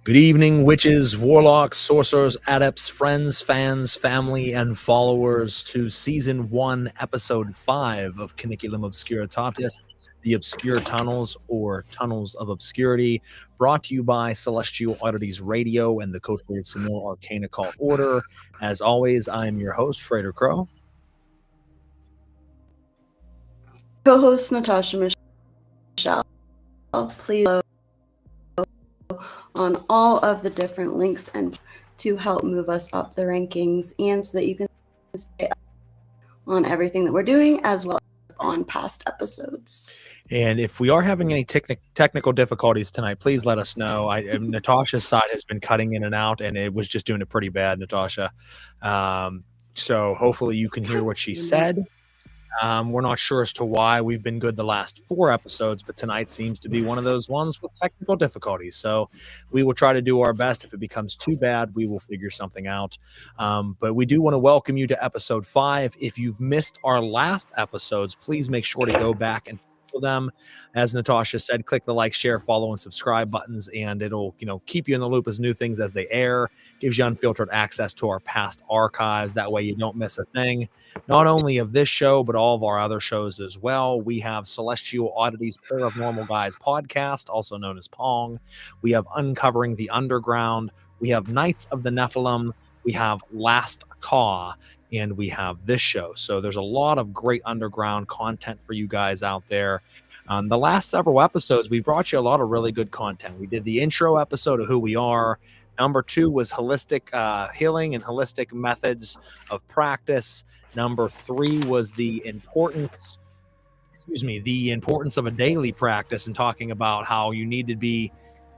Good evening, witches, warlocks, sorcerers, adepts, friends, fans, family, and followers to Season 1, Episode 5 of Cuniculum Obsuritatis, the Obscure Tunnels, or Tunnels of Obscurity, brought to you by Celestial Oddities Radio and the Coterie of Samil Arcane Occult Order. As always, I am your host, Frater Crow. Co-host Natasha Michelle. Please follow on all of the different links and to help move us up the rankings and so that you can stay up on everything that we're doing as well as on past episodes. And if we are having any technical difficulties tonight, please let us know. Natasha's side has been cutting in and out, and it was just doing it pretty bad, Natasha. So hopefully you can hear what she said. We're not sure as to why. We've been good the last 4 episodes, but tonight seems to be one of those ones with technical difficulties. So we will try to do our best. If it becomes too bad, we will figure something out. But we do want to welcome you to episode 5. If you've missed our last episodes, please make sure to go back and follow them. As Natasha said, click the like, share, follow, and subscribe buttons, and it'll keep you in the loop as new things as they air. Gives you unfiltered access to our past archives. That way you don't miss a thing. Not only of this show, but all of our other shows as well. We have Celestial Oddities Pair of Normal Guys podcast, also known as Pong. We have Uncovering the Underground. We have Knights of the Nephilim. We have Last Caw. And we have this show. So there's a lot of great underground content for you guys out there. The last several episodes, we brought you a lot of really good content. We did the intro episode of who we are. Number 2 was holistic healing and holistic methods of practice. Number 3 was the importance of a daily practice and talking about how you need to be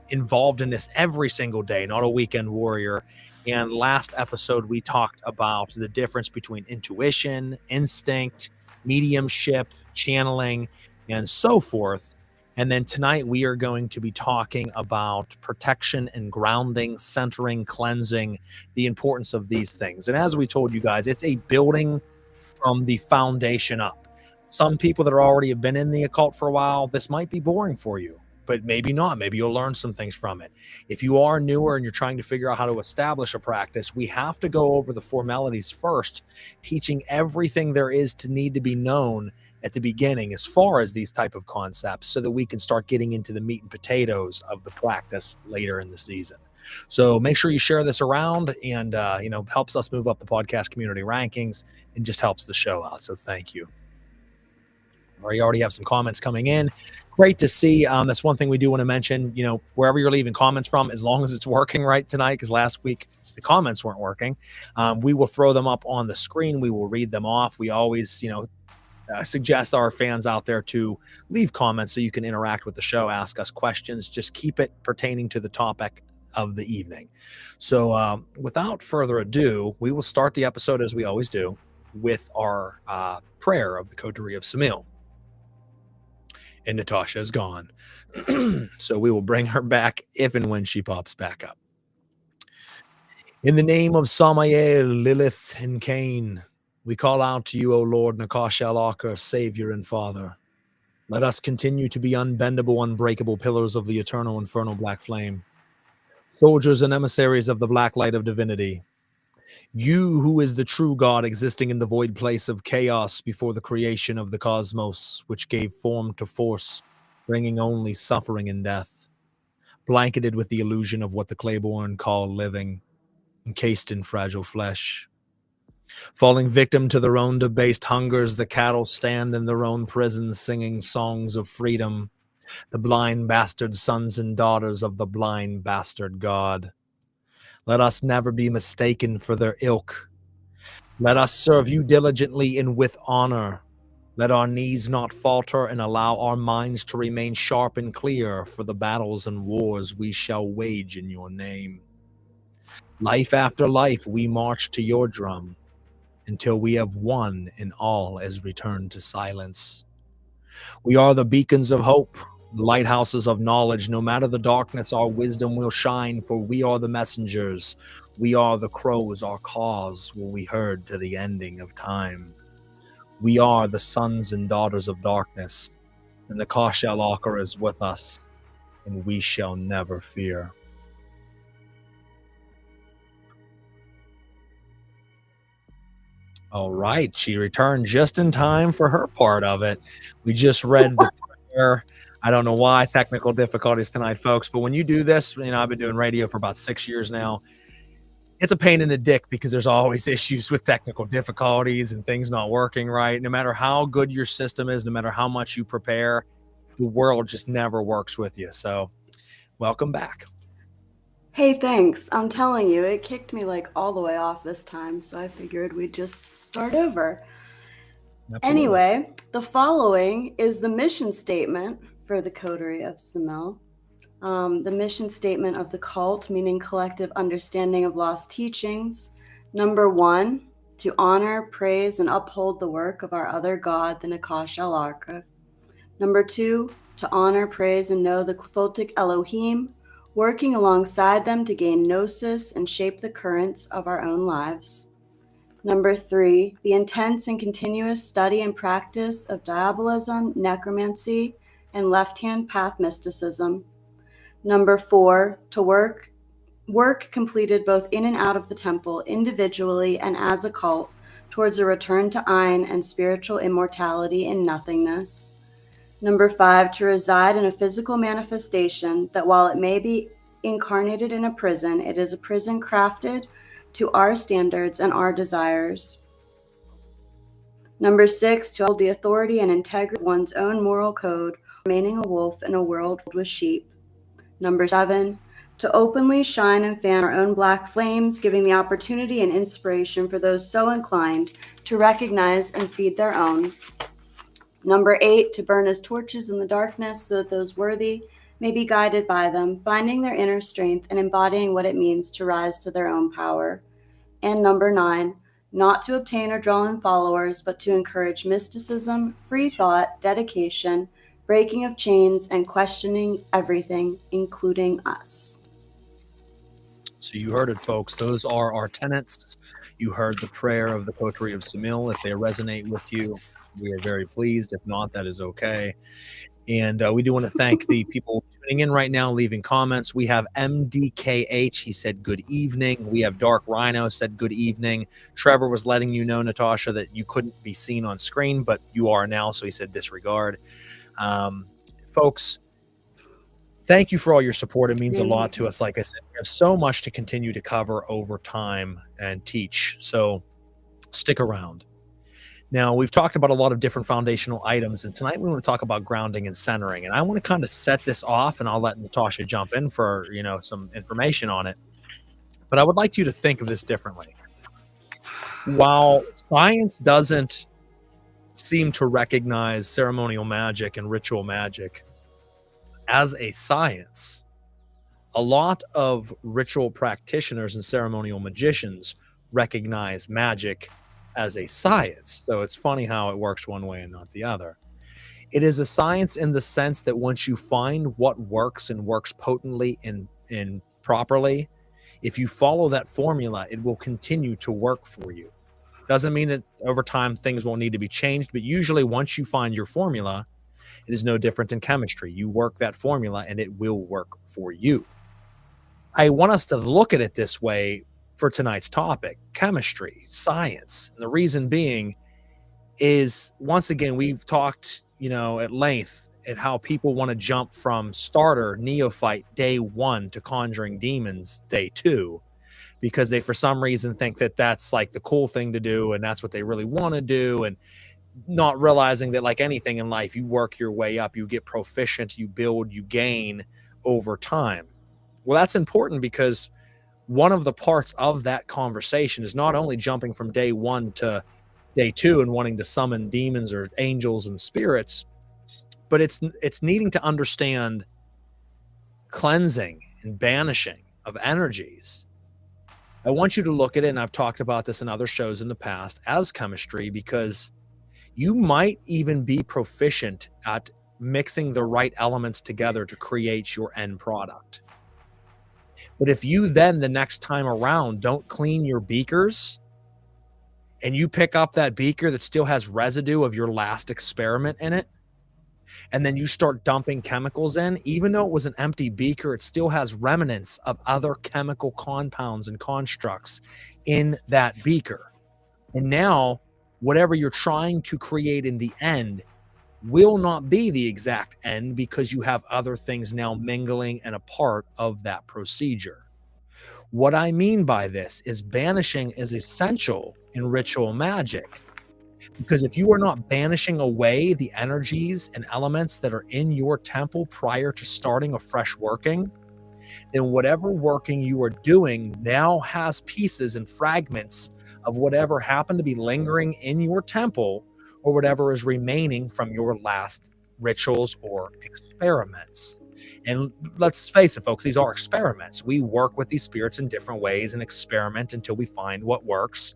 involved in this every single day, not a weekend warrior. And last episode, we talked about the difference between intuition, instinct, mediumship, channeling, and so forth. And then tonight we are going to be talking about protection and grounding, centering, cleansing, the importance of these things. And as we told you guys, it's a building from the foundation up. Some people that are already have been in the occult for a while, this might be boring for you, but maybe not. Maybe you'll learn some things from it. If you are newer and you're trying to figure out how to establish a practice, we have to go over the formalities first, teaching everything there is to need to be known at the beginning as far as these type of concepts so that we can start getting into the meat and potatoes of the practice later in the season. So make sure you share this around and, helps us move up the podcast community rankings and just helps the show out. So thank you. We already have some comments coming in. Great to see. That's one thing we do want to mention, wherever you're leaving comments from, as long as it's working right tonight, because last week the comments weren't working, we will throw them up on the screen. We will read them off. We always, suggest our fans out there to leave comments so you can interact with the show, ask us questions, just keep it pertaining to the topic of the evening. So without further ado, we will start the episode as we always do with our prayer of the Coterie of Samil. And Natasha is gone. So we will bring her back if and when she pops back up. In the name of Samael, Lilith, and Cain, we call out to you, O Lord Nakashal, Savior and Father. Let us continue to be unbendable, unbreakable pillars of the eternal infernal black flame, soldiers and emissaries of the black light of divinity. You, who is the true God existing in the void place of chaos before the creation of the cosmos, which gave form to force, bringing only suffering and death, blanketed with the illusion of what the Claiborne call living, encased in fragile flesh. Falling victim to their own debased hungers, the cattle stand in their own prisons singing songs of freedom, the blind bastard sons and daughters of the blind bastard God. Let us never be mistaken for their ilk. Let us serve you diligently and with honor. Let our knees not falter and allow our minds to remain sharp and clear for the battles and wars we shall wage in your name. Life after life we march to your drum until we have won and all is returned to silence. We are the beacons of hope, the lighthouses of knowledge. No matter the darkness, our wisdom will shine, for we are the messengers. We are the crows, our cause will be heard to the ending of time. We are the sons and daughters of darkness, and the Kashal is with us, and we shall never fear. All right. She returned just in time for her part of it. We just read the prayer. I don't know why, technical difficulties tonight, folks, but when you do this, I've been doing radio for about 6 years now. It's a pain in the dick because there's always issues with technical difficulties and things not working right. No matter how good your system is, no matter how much you prepare, the world just never works with you. So welcome back. Hey, thanks. I'm telling you, it kicked me like all the way off this time, so I figured we'd just start over. Absolutely. Anyway, the following is the mission statement for the Coterie of Samil. The mission statement of the cult, meaning collective understanding of lost teachings. Number 1, to honor, praise, and uphold the work of our other god, the Nakash al-Arka. Number 2, to honor, praise, and know the Photic Elohim, working alongside them to gain gnosis and shape the currents of our own lives. Number 3, the intense and continuous study and practice of diabolism, necromancy, and left-hand path mysticism. Number 4, to work completed both in and out of the temple, individually and as a cult, towards a return to Ein and spiritual immortality in nothingness. Number 5, to reside in a physical manifestation that while it may be incarnated in a prison, it is a prison crafted to our standards and our desires. Number 6, to hold the authority and integrity of one's own moral code, remaining a wolf in a world filled with sheep. Number 7, to openly shine and fan our own black flames, giving the opportunity and inspiration for those so inclined to recognize and feed their own. Number 8, to burn as torches in the darkness so that those worthy may be guided by them, finding their inner strength and embodying what it means to rise to their own power. And number 9, not to obtain or draw in followers, but to encourage mysticism, free thought, dedication, breaking of chains, and questioning everything, including us. So you heard it, folks. Those are our tenets. You heard the prayer of the Coterie of Samil. If they resonate with you, we are very pleased. If not, that is okay. And we do want to thank the people tuning in right now, leaving comments. We have MDKH. He said, good evening. We have Dark Rhino said, good evening. Trevor was letting you know, Natasha, that you couldn't be seen on screen, but you are now. So he said, disregard. Folks, thank you for all your support. It means a lot to us. Like I said, we have so much to continue to cover over time and teach. So stick around. Now, we've talked about a lot of different foundational items, and tonight we want to talk about grounding and centering. And I want to kind of set this off, and I'll let Natasha jump in for, some information on it. But I would like you to think of this differently. While science doesn't seem to recognize ceremonial magic and ritual magic as a science, a lot of ritual practitioners and ceremonial magicians recognize magic as a science. So it's funny how it works one way and not the other. It is a science in the sense that once you find what works and works potently and properly, if you follow that formula, it will continue to work for you. Doesn't mean that over time things won't need to be changed, but usually once you find your formula, it is no different than chemistry. You work that formula and it will work for you. I want us to look at it this way for tonight's topic, chemistry, science. And the reason being is, once again, we've talked, at length at how people want to jump from starter, neophyte, day 1 to conjuring demons, day 2, because they, for some reason, think that that's like the cool thing to do and that's what they really want to do, and not realizing that, like anything in life, you work your way up, you get proficient, you build, you gain over time. Well, that's important because one of the parts of that conversation is not only jumping from day 1 to day 2 and wanting to summon demons or angels and spirits, but it's needing to understand cleansing and banishing of energies. I want you to look at it, and I've talked about this in other shows in the past, as chemistry, because you might even be proficient at mixing the right elements together to create your end product. But if you then the next time around don't clean your beakers, and you pick up that beaker that still has residue of your last experiment in it, and then you start dumping chemicals in, even though it was an empty beaker, it still has remnants of other chemical compounds and constructs in that beaker. And now whatever you're trying to create in the end will not be the exact end because you have other things now mingling and a part of that procedure. What I mean by this is banishing is essential in ritual magic, because if you are not banishing away the energies and elements that are in your temple prior to starting a fresh working, then whatever working you are doing now has pieces and fragments of whatever happened to be lingering in your temple or whatever is remaining from your last rituals or experiments. And let's face it, folks, these are experiments. We work with these spirits in different ways and experiment until we find what works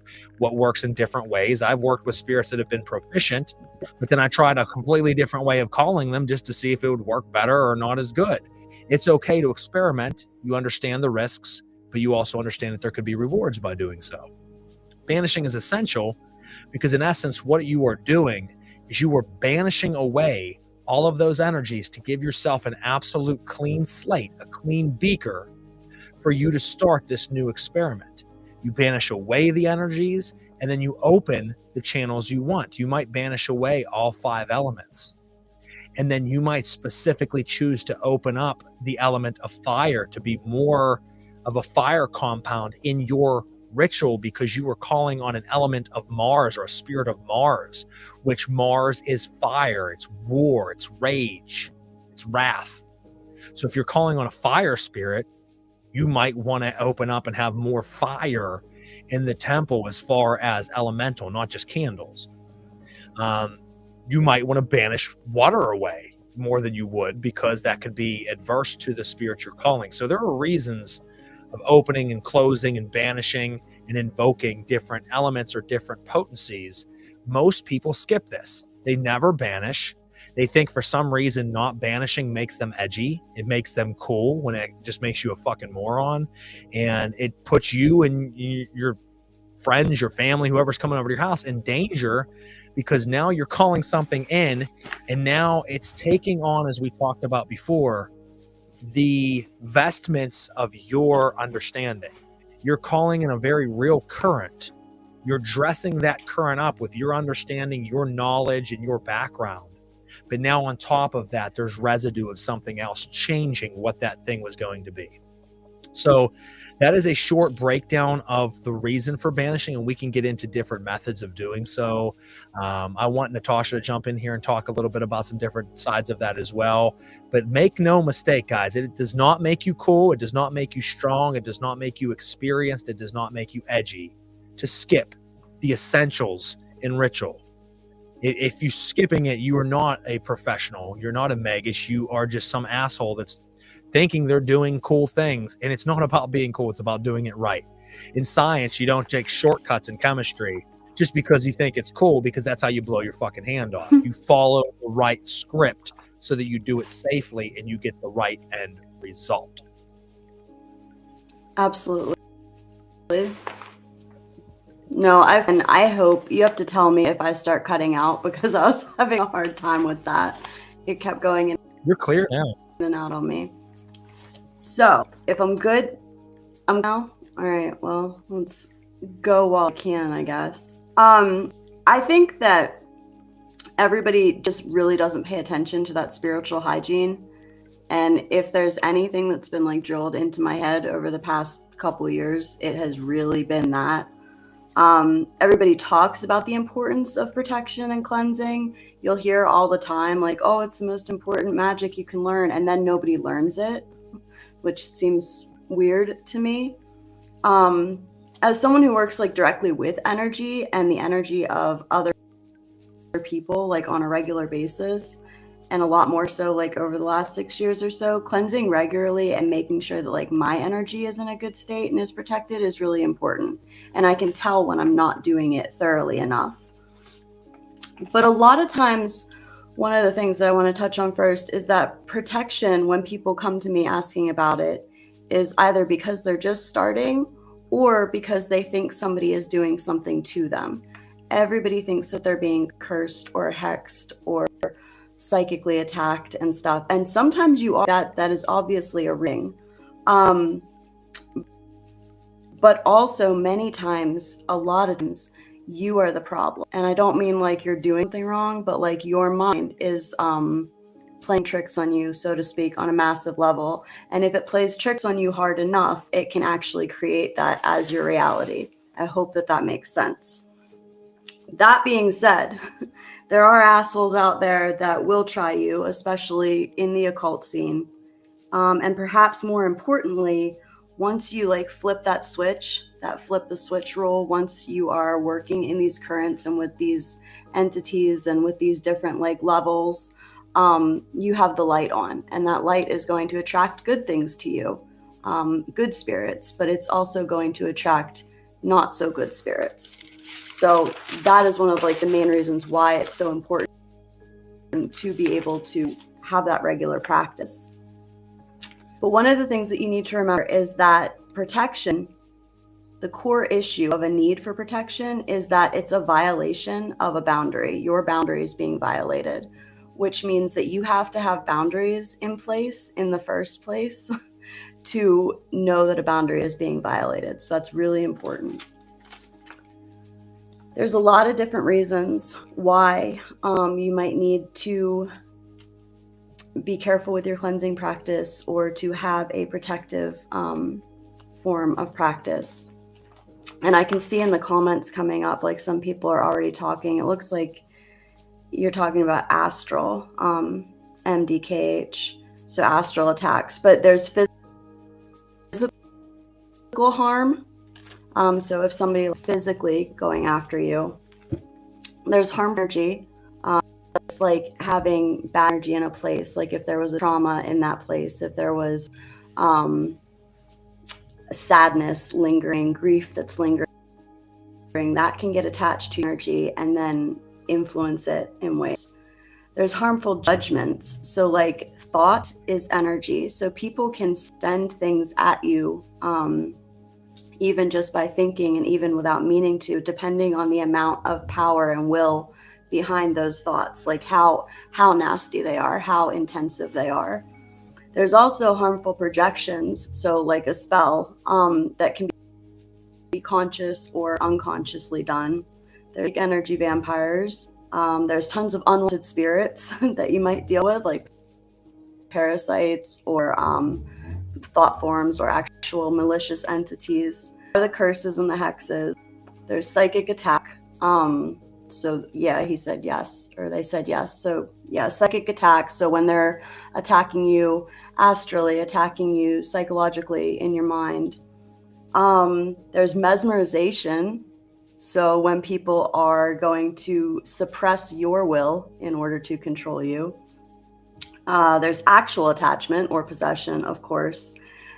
in different ways. I've worked with spirits that have been proficient, but then I tried a completely different way of calling them just to see if it would work better or not as good. It's okay to experiment. You understand the risks, but you also understand that there could be rewards by doing so. Banishing is essential because in essence, what you are doing is you are banishing away all of those energies to give yourself an absolute clean slate, a clean beaker for you to start this new experiment. You banish away the energies and then you open the channels you want. You might banish away all 5 elements. And then you might specifically choose to open up the element of fire to be more of a fire compound in your ritual because you are calling on an element of Mars or a spirit of Mars, which Mars is fire, it's war, it's rage, it's wrath. So if you're calling on a fire spirit, you might want to open up and have more fire in the temple as far as elemental, not just candles. You might want to banish water away more than you would because that could be adverse to the spirit you're calling. So there are reasons of opening and closing and banishing and invoking different elements or different potencies. Most people skip this. They never banish. They think for some reason not banishing makes them edgy. It makes them cool when it just makes you a fucking moron. And it puts you and your friends, your family, whoever's coming over to your house in danger because now you're calling something in and now it's taking on, as we talked about before, the vestments of your understanding. You're calling in a very real current. You're dressing that current up with your understanding, your knowledge, and your background. But now on top of that, there's residue of something else changing what that thing was going to be. So that is a short breakdown of the reason for banishing, and we can get into different methods of doing so. I want Natasha to jump in here and talk a little bit about some different sides of that as well. But make no mistake, guys, it does not make you cool. It does not make you strong. It does not make you experienced. It does not make you edgy to skip the essentials in ritual. If you're skipping it, you are not a professional. You're not a magus. You are just some asshole that's thinking they're doing cool things. And it's not about being cool. It's about doing it right. In science, you don't take shortcuts in chemistry just because you think it's cool, because that's how you blow your fucking hand off. You follow the right script so that you do it safely and you get the right end result. Absolutely. No, I hope you have to tell me if I start cutting out because I was having a hard time with that. It kept going in. You're clear now. In and out on me. So if I'm good, I'm now. All right. Well, let's go while I can, I guess. I think that everybody just really doesn't pay attention to that spiritual hygiene. And if there's anything that's been like drilled into my head over the past couple of years, it has really been that. Everybody talks about the importance of protection and cleansing. You'll hear all the time, like, oh, it's the most important magic you can learn. And then nobody learns it, which seems weird to me. As someone who works like directly with energy and the energy of other people, like on a regular basis, and a lot more so like over the last 6 years or so, cleansing regularly and making sure that like my energy is in a good state and is protected is really important. And I can tell when I'm not doing it thoroughly enough. But a lot of times, one of the things that I want to touch on first is that protection, when people come to me asking about it, is either because they're just starting or because they think somebody is doing something to them. Everybody thinks that they're being cursed or hexed or psychically attacked and stuff. And sometimes you are, that is obviously a ring. But also many times, a lot of times, you are the problem. And I don't mean like you're doing something wrong, but like your mind is playing tricks on you, so to speak, on a massive level. And if it plays tricks on you hard enough, it can actually create that as your reality. I hope that that makes sense. That being said, there are assholes out there that will try you, especially in the occult scene. And perhaps more importantly, once you like flip that switch, that flip the switch rule, once you are working in these currents and with these entities and with these different like levels, you have the light on, and that light is going to attract good things to you, good spirits, but it's also going to attract not so good spirits. So that is one of like the main reasons why it's so important to be able to have that regular practice. But one of the things that you need to remember is that protection, the core issue of a need for protection, is that it's a violation of a boundary. Your boundary is being violated, which means that you have to have boundaries in place in the first place to know that a boundary is being violated. So that's really important. There's a lot of different reasons why you might need to be careful with your cleansing practice or to have a protective form of practice. And I can see in the comments coming up, like some people are already talking. It looks like you're talking about astral, MDKH, so astral attacks. But there's physical harm. So if somebody physically going after you, there's harm energy. It's like having bad energy in a place, like if there was a trauma in that place, if there was sadness lingering, grief that's lingering, that can get attached to energy and then influence it in ways. There's harmful judgments. So like thought is energy. So people can send things at you even just by thinking and even without meaning to, depending on the amount of power and will behind those thoughts, like how nasty they are, how intensive they are. There's also harmful projections, so like a spell that can be conscious or unconsciously done. There's like energy vampires. There's tons of unwanted spirits that you might deal with, like parasites or thought forms or actual malicious entities. There are the curses and the hexes. There's psychic attack. So yeah, he said yes, or they said yes. So yeah, psychic attacks. So when they're attacking you astrally, attacking you psychologically in your mind. There's mesmerization. So when people are going to suppress your will in order to control you. There's actual attachment or possession, of course.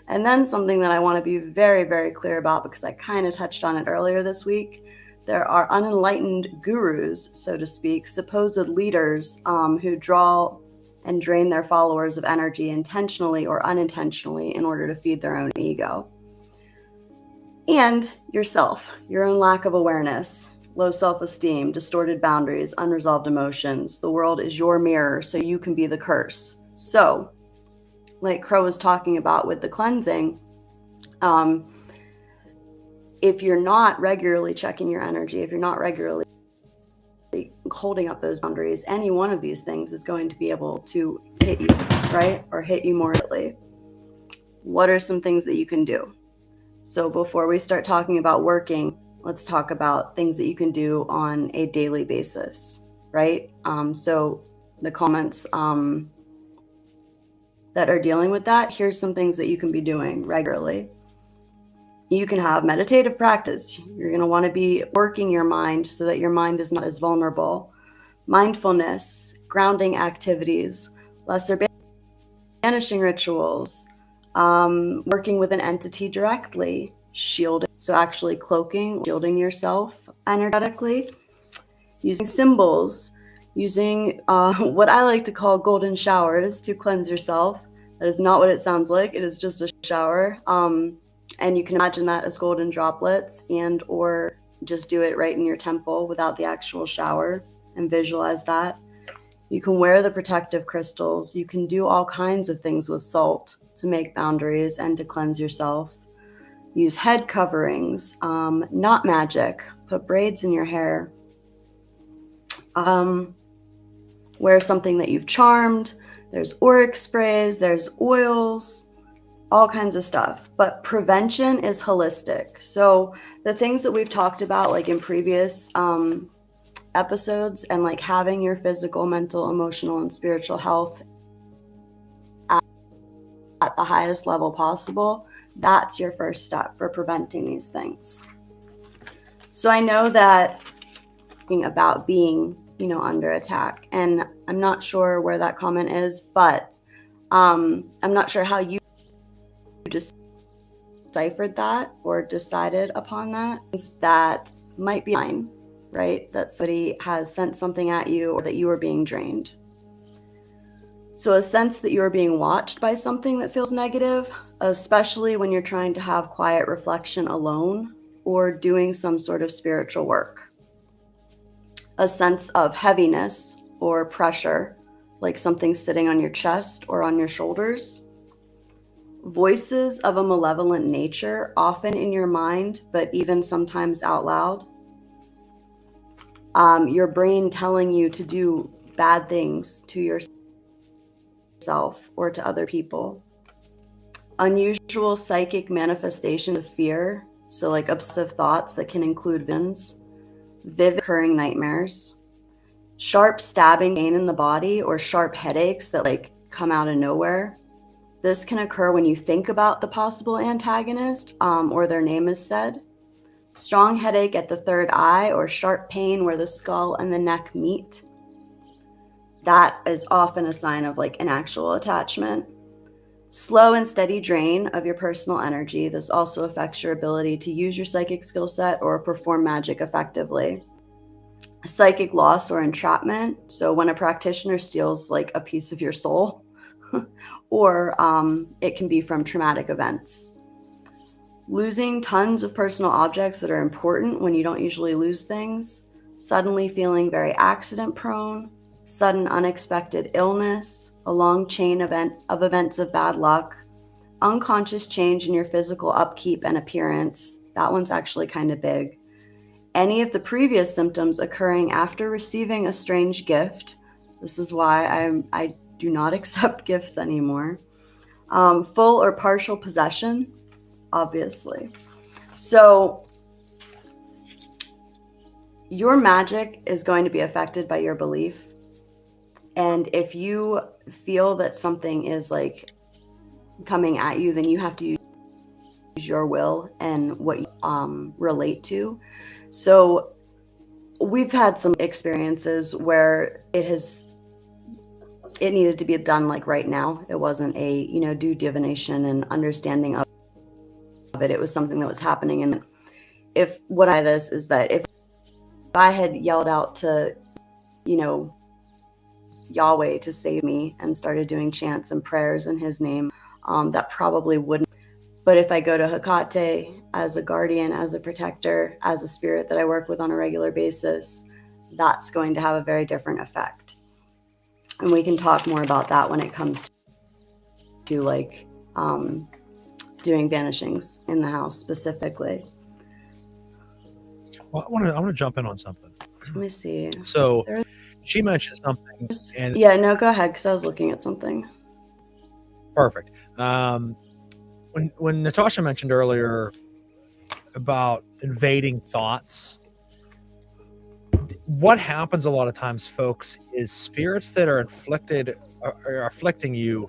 And then something that I want to be very, very clear about, because I kind of touched on it earlier this week. There are unenlightened gurus, so to speak, supposed leaders who draw and drain their followers of energy intentionally or unintentionally in order to feed their own ego. And yourself, your own lack of awareness, low self-esteem, distorted boundaries, unresolved emotions. The world is your mirror, so you can be the curse. So, like Crow was talking about with the cleansing, if you're not regularly checking your energy, if you're not regularly holding up those boundaries, any one of these things is going to be able to hit you, right? Or hit you more easily. What are some things that you can do? So before we start talking about working, let's talk about things that you can do on a daily basis, right? So the comments that are dealing with that, here's some things that you can be doing regularly. You can have meditative practice. You're going to want to be working your mind so that your mind is not as vulnerable. Mindfulness, grounding activities, lesser banishing rituals, working with an entity directly, shielding, so actually cloaking, shielding yourself energetically, using symbols, using what I like to call golden showers to cleanse yourself. That is not what it sounds like. It is just a shower. And you can imagine that as golden droplets, and or just do it right in your temple without the actual shower and visualize that. You can wear the protective crystals. You can do all kinds of things with salt to make boundaries and to cleanse yourself. use head coverings, not magic, put braids in your hair, wear something that you've charmed. There's auric sprays, there's oils, all kinds of stuff. But prevention is holistic. So the things that we've talked about, like in previous episodes, and like having your physical, mental, emotional, and spiritual health at the highest level possible, that's your first step for preventing these things. So I know that about being, under attack, and I'm not sure where that comment is, but I'm not sure how you deciphered that or decided upon that. That might be fine, right? That somebody has sent something at you, or that you are being drained. So a sense that you are being watched by something that feels negative, especially when you're trying to have quiet reflection alone or doing some sort of spiritual work. A sense of heaviness or pressure, like something sitting on your chest or on your shoulders. Voices of a malevolent nature, often in your mind, but even sometimes out loud. Your brain telling you to do bad things to yourself or to other people. Unusual psychic manifestation of fear, so like obsessive thoughts that can include visions. Vivid recurring nightmares, sharp stabbing pain in the body, or sharp headaches that like come out of nowhere. This can occur when you think about the possible antagonist, or their name is said. Strong headache at the third eye, or sharp pain where the skull and the neck meet. That is often a sign of like an actual attachment. Slow and steady drain of your personal energy. This also affects your ability to use your psychic skill set or perform magic effectively. Psychic loss or entrapment. So when a practitioner steals like a piece of your soul, or it can be from traumatic events. Losing tons of personal objects that are important when you don't usually lose things. Suddenly feeling very accident prone. Sudden unexpected illness, a long chain of events of bad luck, unconscious change in your physical upkeep and appearance. That one's actually kind of big. Any of the previous symptoms occurring after receiving a strange gift. This is why I do not accept gifts anymore. Full or partial possession, obviously. So your magic is going to be affected by your belief. And if you feel that something is like coming at you, then you have to use your will and what you relate to. So we've had some experiences where it needed to be done like right now. It wasn't a, due divination and understanding of it. It was something that was happening. And if what I this is that if I had yelled out to, Yahweh to save me and started doing chants and prayers in his name, that probably wouldn't. But if I go to Hecate as a guardian, as a protector, as a spirit that I work with on a regular basis, that's going to have a very different effect. And we can talk more about that when it comes to like doing banishings in the house specifically. Well, I want to jump in on something. Let me see. So she mentioned something, and no, go ahead, because I was looking at something. Perfect. When Natasha mentioned earlier about invading thoughts, what happens a lot of times, folks, is spirits that are afflicting you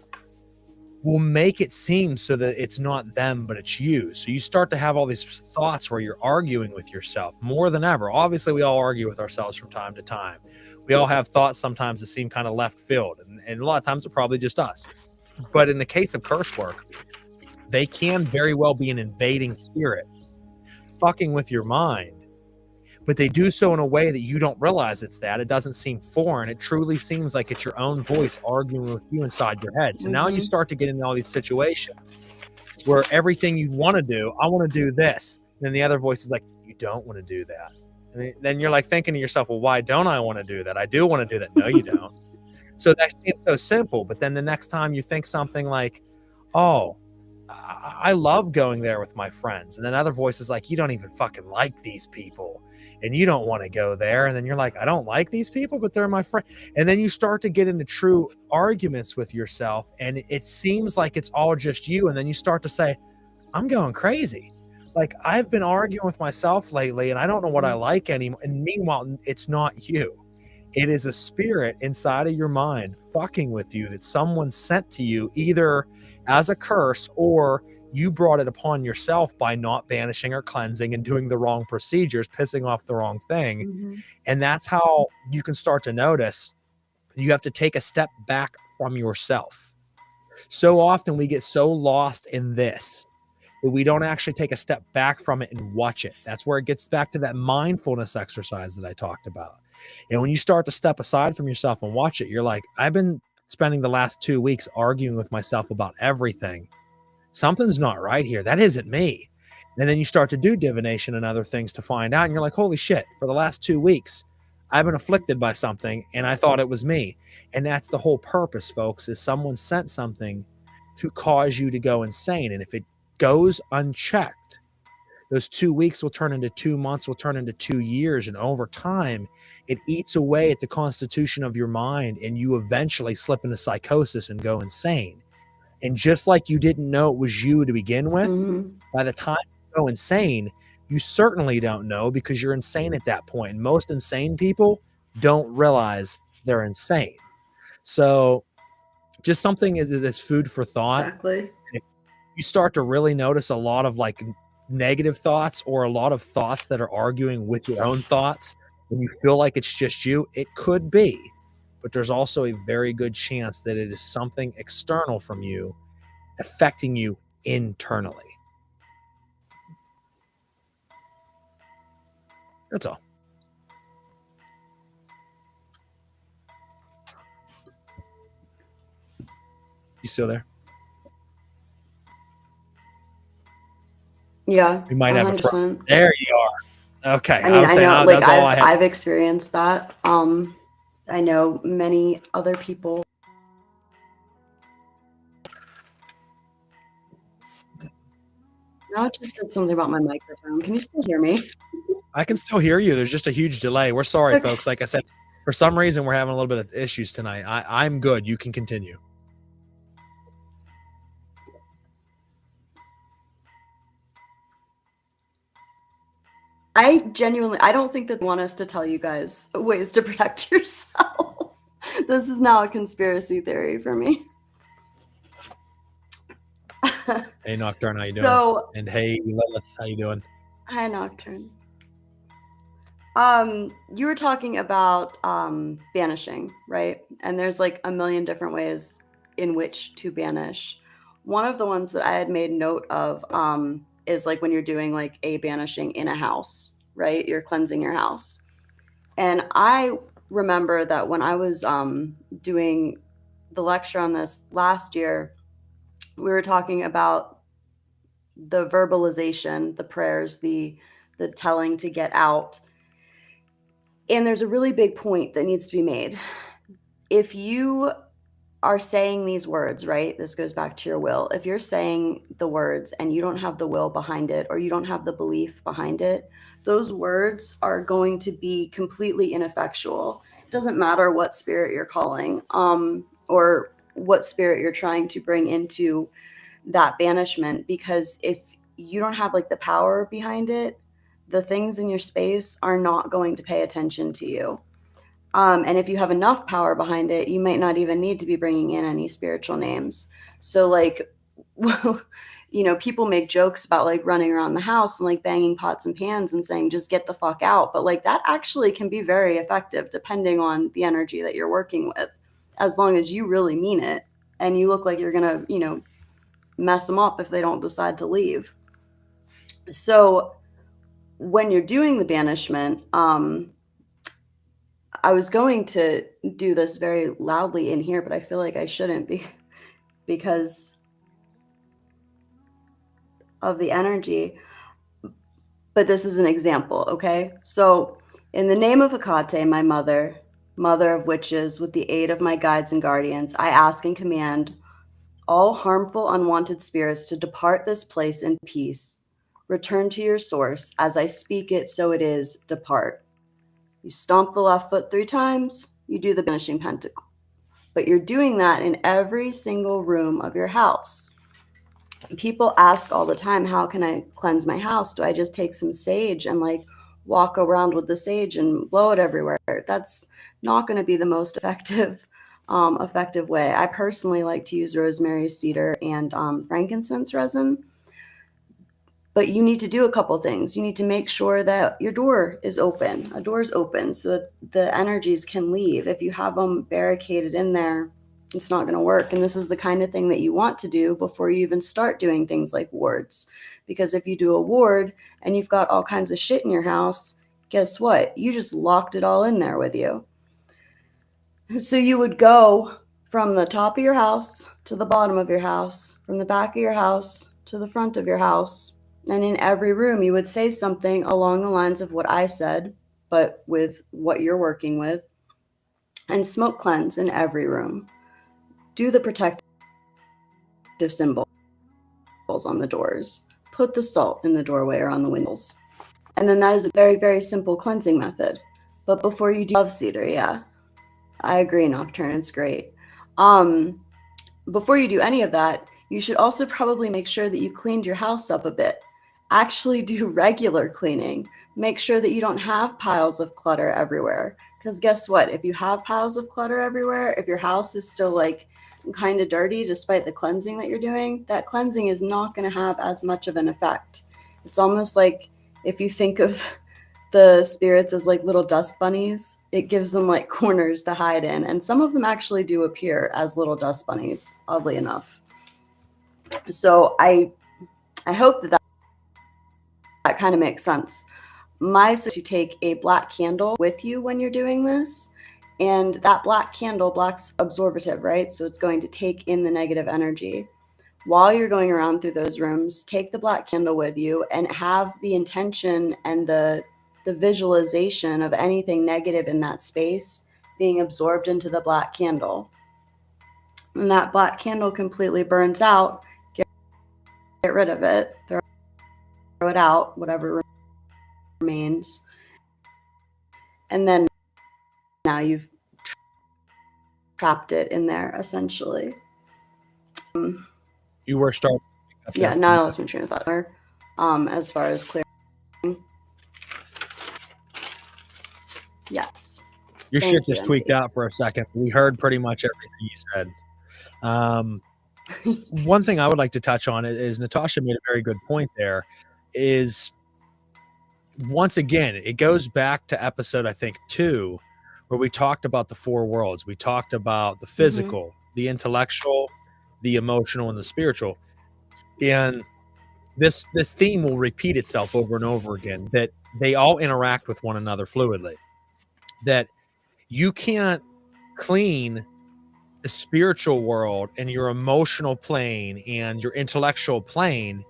will make it seem so that it's not them, but it's you. So you start to have all these thoughts where you're arguing with yourself more than ever. Obviously, we all argue with ourselves from time to time. We all have thoughts sometimes that seem kind of left field, and a lot of times they're probably just us. But in the case of curse work, they can very well be an invading spirit, fucking with your mind. But they do so in a way that you don't realize it's that. It doesn't seem foreign. It truly seems like it's your own voice arguing with you inside your head. So now you start to get into all these situations where everything you want to do, I want to do this. And then the other voice is like, you don't want to do that. And then you're like thinking to yourself, well, why don't I want to do that? I do want to do that. No, you don't. So that seems so simple. But then the next time you think something like, oh, I love going there with my friends. And then other voices like, you don't even fucking like these people and you don't want to go there. And then you're like, I don't like these people, but they're my friend. And then you start to get into true arguments with yourself. And it seems like it's all just you. And then you start to say, I'm going crazy. Like, I've been arguing with myself lately and I don't know what I like anymore. And meanwhile, it's not you. It is a spirit inside of your mind fucking with you that someone sent to you either as a curse or you brought it upon yourself by not banishing or cleansing and doing the wrong procedures, pissing off the wrong thing. Mm-hmm. And that's how you can start to notice you have to take a step back from yourself. So often we get so lost in this that we don't actually take a step back from it and watch it. That's where it gets back to that mindfulness exercise that I talked about. And when you start to step aside from yourself and watch it, you're like, I've been spending the last 2 weeks arguing with myself about everything. Something's not right here. That isn't me. And then you start to do divination and other things to find out. And you're like, holy shit, for the last 2 weeks, I've been afflicted by something and I thought it was me. And that's the whole purpose, folks, is someone sent something to cause you to go insane. And if it goes unchecked, those 2 weeks will turn into 2 months, will turn into 2 years. And over time, it eats away at the constitution of your mind. And you eventually slip into psychosis and go insane. And just like you didn't know it was you to begin with, by the time you go insane, you certainly don't know because you're insane at that point. And most insane people don't realize they're insane. So just something that's food for thought. Exactly. You start to really notice a lot of like negative thoughts or a lot of thoughts that are arguing with your own thoughts and you feel like it's just you, it could be, but there's also a very good chance that it is something external from you affecting you internally. That's all. You still there? Yeah, We might have 100%. There you are. Okay. I mean, I know, like, that's all I have. I've experienced that. I know many other people. Now it just said something about my microphone. Can you still hear me? I can still hear you. There's just a huge delay. We're sorry, Okay. folks. Like I said, for some reason, we're having a little bit of issues tonight. I'm good. You can continue. I don't think that they want us to tell you guys ways to protect yourself. This is now a conspiracy theory for me. Hey, Nocturne, how you doing? So, and hey, Lilith, how you doing? Hi, Nocturne. You were talking about banishing, right? And there's like a million different ways in which to banish. One of the ones that I had made note of is like when you're doing like a banishing in a house, right? You're cleansing your house. And I remember that when I was doing the lecture on this last year, we were talking about the verbalization, the prayers, the telling to get out. And there's a really big point that needs to be made. If you are saying these words, right? This goes back to your will. If you're saying the words and you don't have the will behind it or you don't have the belief behind it, those words are going to be completely ineffectual. It doesn't matter what spirit you're calling or what spirit you're trying to bring into that banishment, because if you don't have like the power behind it, the things in your space are not going to pay attention to you. And if you have enough power behind it, you might not even need to be bringing in any spiritual names. So like, you know, people make jokes about like running around the house and like banging pots and pans and saying, just get the fuck out. But like that actually can be very effective depending on the energy that you're working with, as long as you really mean it and you look like you're going to, you know, mess them up if they don't decide to leave. So when you're doing the banishment, I was going to do this very loudly in here, but I feel like I shouldn't be because of the energy. But this is an example, okay? So in the name of Hecate, my mother of witches, with the aid of my guides and guardians, I ask and command all harmful, unwanted spirits to depart this place in peace. Return to your source. As I speak it, so it is. Depart. You stomp the left foot 3 times. You do the banishing pentacle. But you're doing that in every single room of your house. People ask all the time, how can I cleanse my house? Do I just take some sage and like walk around with the sage and blow it everywhere? That's not going to be the most effective way. I personally like to use rosemary, cedar, and frankincense resin. But you need to do a couple things. You need to make sure that your door is open. A door is open so that the energies can leave. If you have them barricaded in there, it's not going to work. And this is the kind of thing that you want to do before you even start doing things like wards. Because if you do a ward and you've got all kinds of shit in your house, guess what? You just locked it all in there with you. So you would go from the top of your house to the bottom of your house, from the back of your house to the front of your house. And in every room, you would say something along the lines of what I said, but with what you're working with. And smoke cleanse in every room. Do the protective symbols on the doors. Put the salt in the doorway or on the windows. And then that is a very, very simple cleansing method. But before you do love cedar, yeah. I agree, Nocturne, it's great. Before you do any of that, you should also probably make sure that you cleaned your house up a bit. Actually do regular cleaning. Make sure that you don't have piles of clutter everywhere. Because guess what? If you have piles of clutter everywhere, if your house is still like kind of dirty despite the cleansing that you're doing, that cleansing is not going to have as much of an effect. It's almost like if you think of the spirits as like little dust bunnies, it gives them like corners to hide in. And some of them actually do appear as little dust bunnies, oddly enough. So I hope that kind of makes sense. My suggestion is to take a black candle with you when you're doing this. And that black candle, black's absorptive, right? So it's going to take in the negative energy. While you're going around through those rooms, take the black candle with you and have the intention and the visualization of anything negative in that space being absorbed into the black candle. When that black candle completely burns out, get rid of it, throw it out, whatever remains. And then now you've trapped it in there, essentially. You were starting. Yeah, now I lost my train of thought there. As far as clearing. Yes. Your shit just tweaked out for a second. We heard pretty much everything you said. One thing I would like to touch on is Natasha made a very good point there, is once again, it goes back to episode, I think, 2, where we talked about the 4 worlds. We talked about the physical, the intellectual, the emotional, and the spiritual. And this theme will repeat itself over and over again, that they all interact with one another fluidly. That you can't clean the spiritual world and your emotional plane and your intellectual plane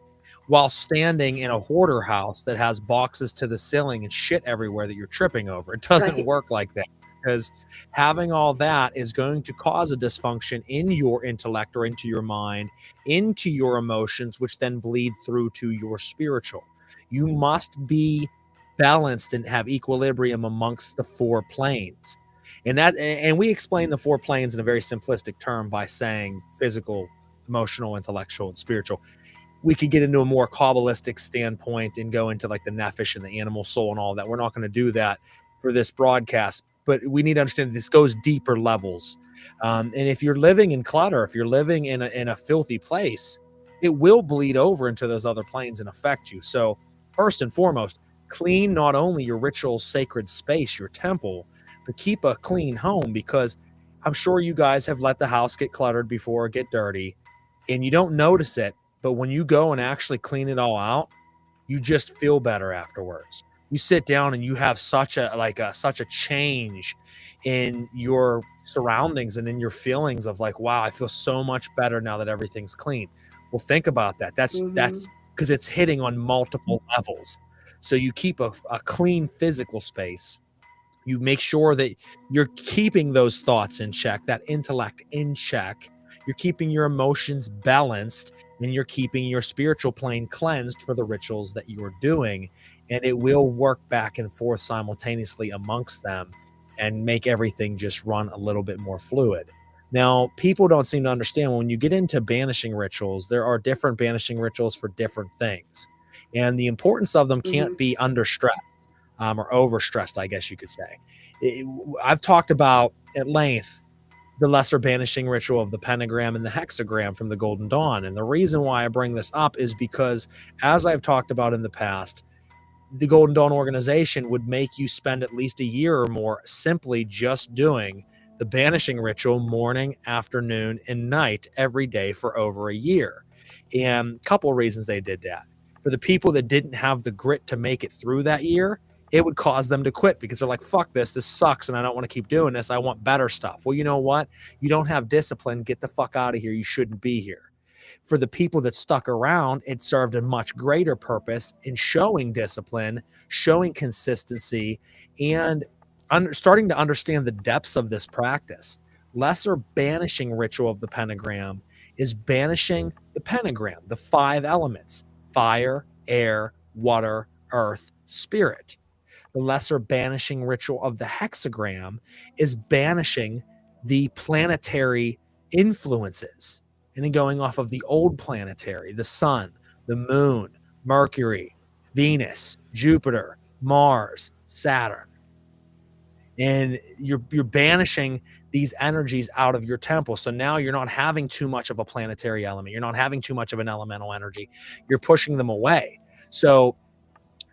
while standing in a hoarder house that has boxes to the ceiling and shit everywhere that you're tripping over. It doesn't work like that, because having all that is going to cause a dysfunction in your intellect or into your mind, into your emotions, which then bleed through to your spiritual. You must be balanced and have equilibrium amongst the 4 planes. And we explain the 4 planes in a very simplistic term by saying physical, emotional, intellectual, and spiritual. We could get into a more Kabbalistic standpoint and go into like the nephesh and the animal soul and all that. We're not going to do that for this broadcast, but we need to understand that this goes deeper levels. And if you're living in clutter, if you're living in a filthy place, it will bleed over into those other planes and affect you. So first and foremost, clean not only your ritual sacred space, your temple, but keep a clean home, because I'm sure you guys have let the house get cluttered before, get dirty, and you don't notice it. But when you go and actually clean it all out, you just feel better afterwards. You sit down and you have such a change in your surroundings and in your feelings of like, wow, I feel so much better now that everything's clean. Well, think about that. That's because it's hitting on multiple levels. So you keep a clean physical space. You make sure that you're keeping those thoughts in check, that intellect in check, You're keeping your emotions balanced, and you're keeping your spiritual plane cleansed for the rituals that you're doing. And it will work back and forth simultaneously amongst them and make everything just run a little bit more fluid. Now, people don't seem to understand when you get into banishing rituals, there are different banishing rituals for different things. And the importance of them can't be under stress or overstressed, I guess you could say. I've talked about at length the lesser banishing ritual of the pentagram and the hexagram from the Golden Dawn. And the reason why I bring this up is because, as I've talked about in the past, the Golden Dawn organization would make you spend at least a year or more simply just doing the banishing ritual morning, afternoon, and night every day for over a year. And a couple of reasons they did that. For the people that didn't have the grit to make it through that year, it would cause them to quit because they're like, fuck this sucks, and I don't want to keep doing this. I want better stuff. Well, you know what? You don't have discipline. Get the fuck out of here. You shouldn't be here. For the people that stuck around, it served a much greater purpose in showing discipline, showing consistency, and starting to understand the depths of this practice. Lesser banishing ritual of the pentagram is banishing the pentagram, the 5 elements: fire, air, water, earth, spirit. The lesser banishing ritual of the hexagram is banishing the planetary influences, and then going off of the old planetary, the sun, the moon, Mercury, Venus, Jupiter, Mars, Saturn. And you're banishing these energies out of your temple. So now you're not having too much of a planetary element. You're not having too much of an elemental energy. You're pushing them away. So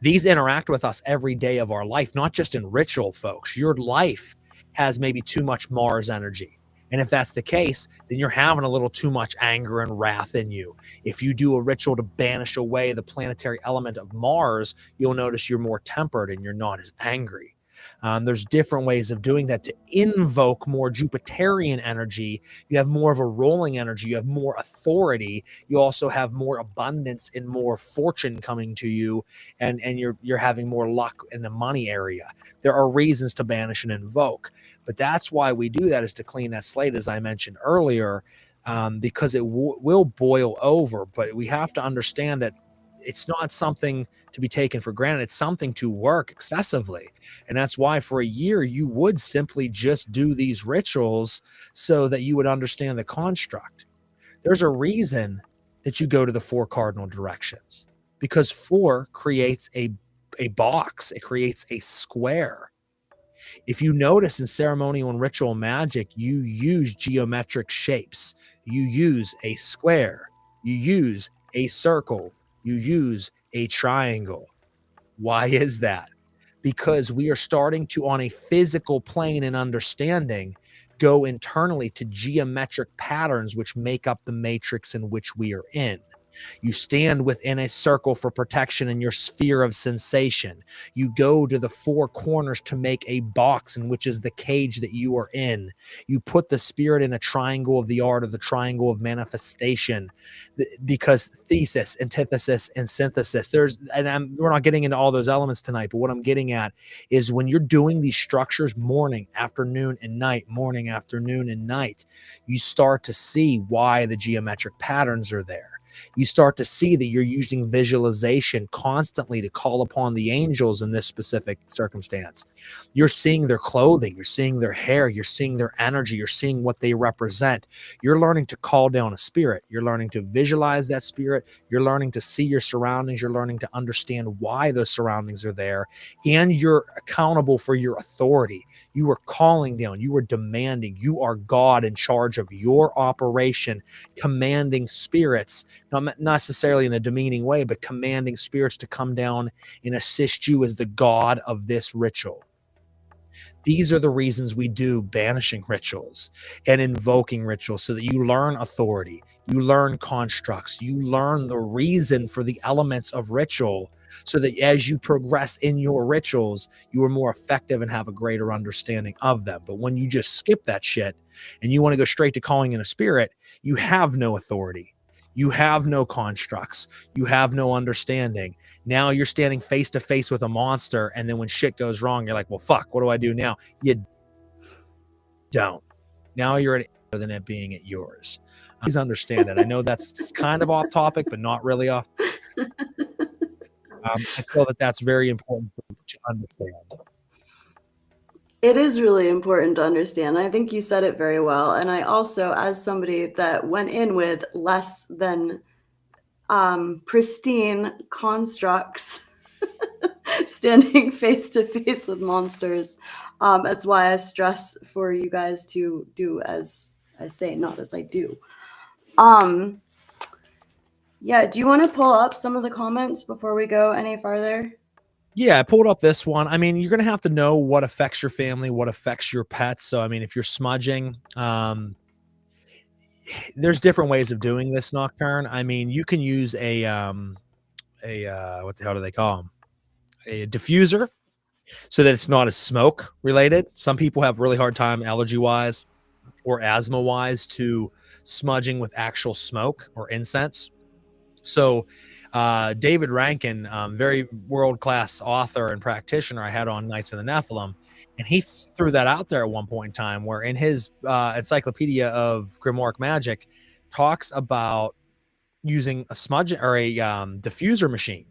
these interact with us every day of our life, not just in ritual, folks. Your life has maybe too much Mars energy. And if that's the case, then you're having a little too much anger and wrath in you. If you do a ritual to banish away the planetary element of Mars, you'll notice you're more tempered and you're not as angry. There's different ways of doing that to invoke more Jupiterian energy. You have more of a rolling energy. You have more authority. You also have more abundance and more fortune coming to you, and you're having more luck in the money area. There are reasons to banish and invoke, but that's why we do that, is to clean that slate, as I mentioned earlier, because it will boil over. But we have to understand that it's not something to be taken for granted. It's something to work excessively. And that's why for a year, you would simply just do these rituals so that you would understand the construct. There's a reason that you go to the 4 cardinal directions, because 4 creates a box. It creates a square. If you notice in ceremonial and ritual magic, you use geometric shapes. You use a square. You use a circle. You use a triangle. Why is that? Because we are starting to, on a physical plane and understanding, go internally to geometric patterns which make up the matrix in which we are in. You stand within a circle for protection in your sphere of sensation. You go to the 4 corners to make a box in which is the cage that you are in. You put the spirit in a triangle of the art, or the triangle of manifestation, because thesis, antithesis, and synthesis. We're not getting into all those elements tonight, but what I'm getting at is when you're doing these structures morning, afternoon, and night, morning, afternoon, and night, you start to see why the geometric patterns are there. You start to see that you're using visualization constantly to call upon the angels in this specific circumstance. You're seeing their clothing, you're seeing their hair, you're seeing their energy, you're seeing what they represent. You're learning to call down a spirit. You're learning to visualize that spirit. You're learning to see your surroundings. You're learning to understand why those surroundings are there. And you're accountable for your authority. You are calling down, you are demanding, you are God in charge of your operation, commanding spirits, not necessarily in a demeaning way, but commanding spirits to come down and assist you as the God of this ritual. These are the reasons we do banishing rituals and invoking rituals, so that you learn authority, you learn constructs, you learn the reason for the elements of ritual, so that as you progress in your rituals, you are more effective and have a greater understanding of them. But when you just skip that shit and you want to go straight to calling in a spirit, you have no authority. You have no constructs. You have no understanding. Now you're standing face to face with a monster, and then when shit goes wrong, you're like, well, fuck, what do I do now? You don't. Now you're at it than it being at yours. Please understand it. I know that's kind of off topic, but not really off. I feel that that's very important to understand. It is really important to understand. I think you said it very well. And I also, as somebody that went in with less than pristine constructs, standing face to face with monsters, that's why I stress for you guys to do as I say, not as I do. Yeah, do you want to pull up some of the comments before we go any farther? Yeah, I pulled up this one. I mean, you're going to have to know what affects your family, what affects your pets. So, I mean, if you're smudging, there's different ways of doing this, Nocturne. I mean, you can use a what the hell do they call them? A diffuser, so that it's not as smoke related. Some people have really hard time allergy wise or asthma wise to smudging with actual smoke or incense. So David Rankin, very world-class author and practitioner I had on Knights of the Nephilim, and he threw that out there at one point in time where in his encyclopedia of Grimoire Magic talks about using a smudge or a diffuser machine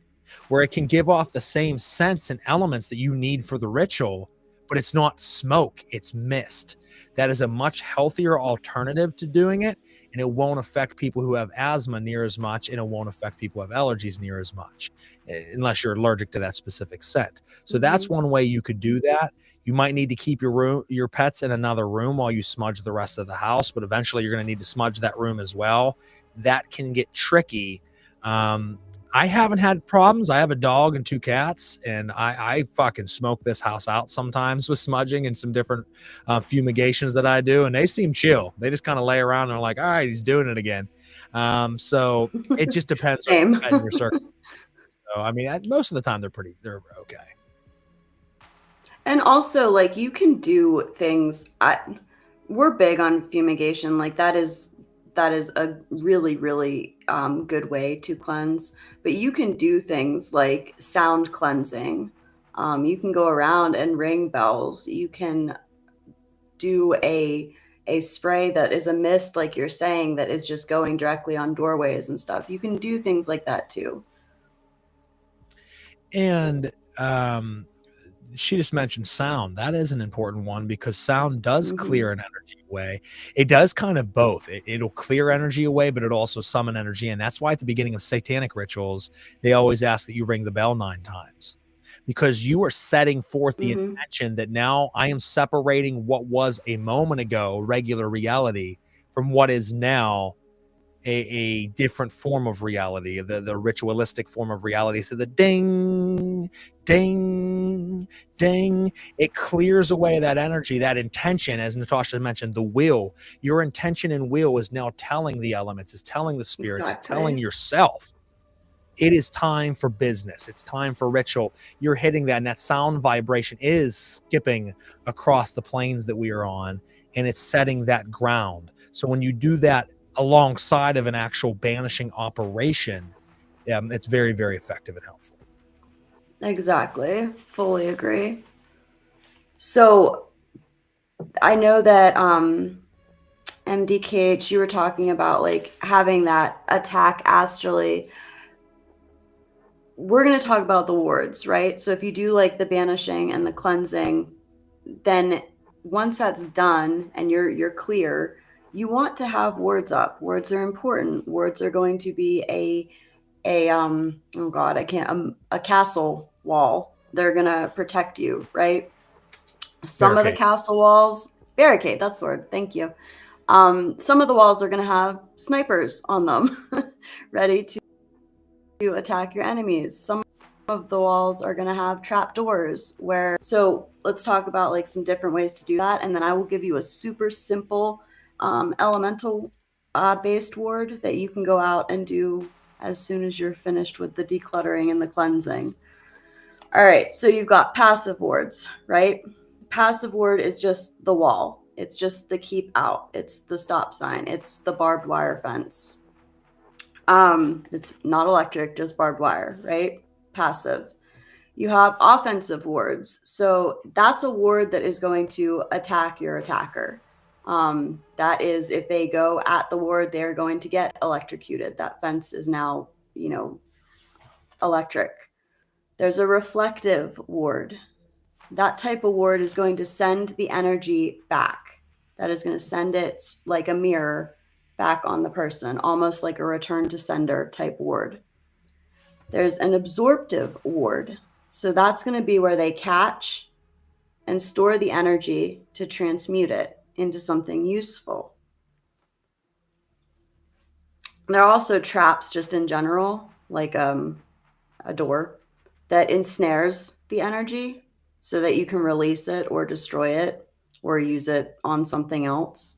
where it can give off the same scents and elements that you need for the ritual, but it's not smoke, it's mist. That is a much healthier alternative to doing it, and it won't affect people who have asthma near as much, and it won't affect people who have allergies near as much, unless you're allergic to that specific scent. So that's one way you could do that. You might need to keep your pets in another room while you smudge the rest of the house, but eventually you're going to need to smudge that room as well. That can get tricky. I haven't had problems. I have a dog and 2 cats, and I fucking smoke this house out sometimes with smudging and some different fumigations that I do, and they seem chill. They just kind of lay around and are like, all right, he's doing it again. So it just depends on your circumstances. So, I mean, most of the time they're okay. And also, like, you can do things. We're big on fumigation. Like, that is a really, really good way to cleanse. But you can do things like sound cleansing. You can go around and ring bells. You can do a spray that is a mist, like you're saying, that is just going directly on doorways and stuff. You can do things like that too. And she just mentioned sound. That is an important one because sound does clear an energy away. It does kind of both. It'll clear energy away, but it'll also summon energy. And that's why at the beginning of satanic rituals, they always ask that you ring the bell 9 times, because you are setting forth the intention that now I am separating what was a moment ago regular reality from what is now a different form of reality, the ritualistic form of reality. So the ding, ding, ding, it clears away that energy, that intention. As Natasha mentioned, the will, your intention and will is now telling the elements, is telling the spirits, is telling yourself, it is time for business. It's time for ritual. You're hitting that, and that sound vibration is skipping across the planes that we are on, and it's setting that ground. So when you do that alongside of an actual banishing operation, it's very, very effective and helpful. Exactly. Fully agree. So I know that MDKH, you were talking about like having that attack astrally. We're going to talk about the wards, right? So if you do like the banishing and the cleansing, then once that's done and you're clear, you want to have wards up. Wards are important. Wards are going to be a castle wall. They're gonna protect you, right? Some of the castle walls, barricade, that's the word, thank you. Some of the walls are gonna have snipers on them ready to attack your enemies. Some of the walls are going to have trapdoors so let's talk about like some different ways to do that, and then I will give you a super simple elemental based ward that you can go out and do as soon as you're finished with the decluttering and the cleansing. All right, so you've got passive wards, right? Passive ward is just the wall. It's just the keep out. It's the stop sign. It's the barbed wire fence. It's not electric, just barbed wire, right? Passive. You have offensive wards. So that's a ward that is going to attack your attacker. That is, if they go at the ward, they're going to get electrocuted. That fence is now, electric. There's a reflective ward. That type of ward is going to send the energy back. That is going to send it like a mirror back on the person, almost like a return to sender type ward. There's an absorptive ward. So that's going to be where they catch and store the energy to transmute it into something useful. There are also traps just in general, like a door that ensnares the energy so that you can release it or destroy it or use it on something else.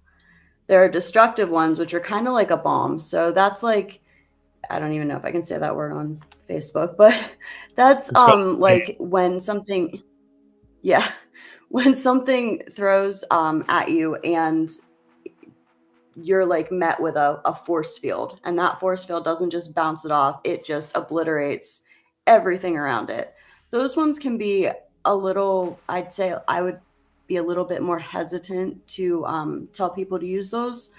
There are destructive ones, which are kind of like a bomb. So that's like, I don't even know if I can say that word on Facebook, but that's like when something, yeah, when something throws at you and you're like met with a force field, and that force field doesn't just bounce it off, it just obliterates everything around it. Those ones can be a little, I'd say I would be a little bit more hesitant to tell people to use those,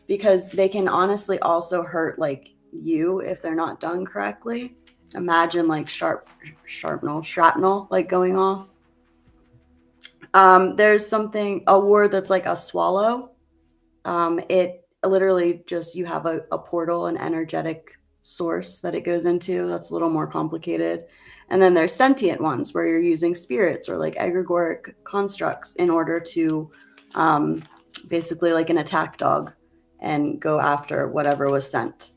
because they can honestly also hurt like you if they're not done correctly. Imagine like shrapnel like going off. There's a word that's like a swallow. It literally just, you have a portal, an energetic source that it goes into. That's a little more complicated. And then there's sentient ones where you're using spirits or like egregoric constructs in order to basically like an attack dog and go after whatever was sent.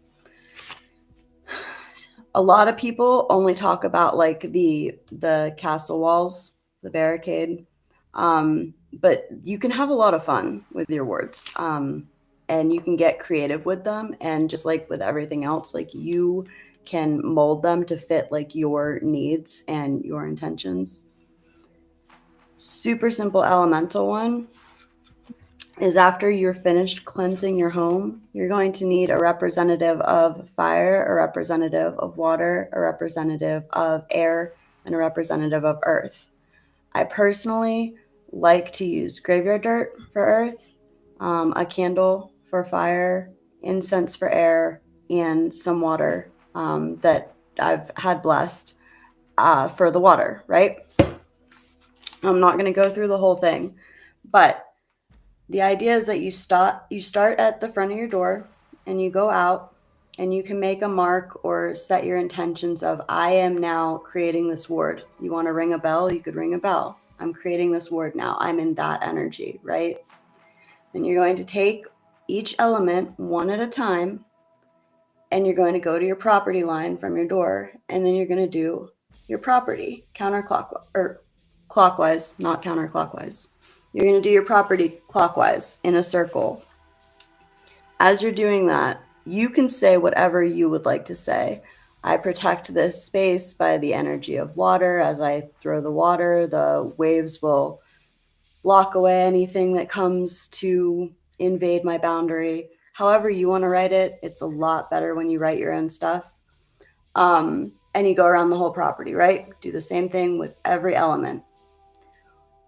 A lot of people only talk about like the castle walls, the barricade. But you can have a lot of fun with your words. And you can get creative with them. And just like with everything else, like you can mold them to fit like your needs and your intentions. Super simple elemental one is, after you're finished cleansing your home, you're going to need a representative of fire, a representative of water, a representative of air, and a representative of earth. I personally like to use graveyard dirt for earth, a candle for fire, incense for air, and some water that I've had blessed for the water, right? I'm not going to go through the whole thing, but the idea is that you start at the front of your door and you go out, and you can make a mark or set your intentions of, I am now creating this ward. You want to ring a bell? You could ring a bell. I'm creating this ward now. I'm in that energy, right? Then you're going to take each element one at a time, and you're going to go to your property line from your door, and then you're going to do your property counterclockwise, or clockwise, not counterclockwise. You're going to do your property clockwise in a circle. As you're doing that, you can say whatever you would like to say. I protect this space by the energy of water. As I throw the water, the waves will block away anything that comes to invade my boundary. However you want to write it, it's a lot better when you write your own stuff. And you go around the whole property, right? Do the same thing with every element.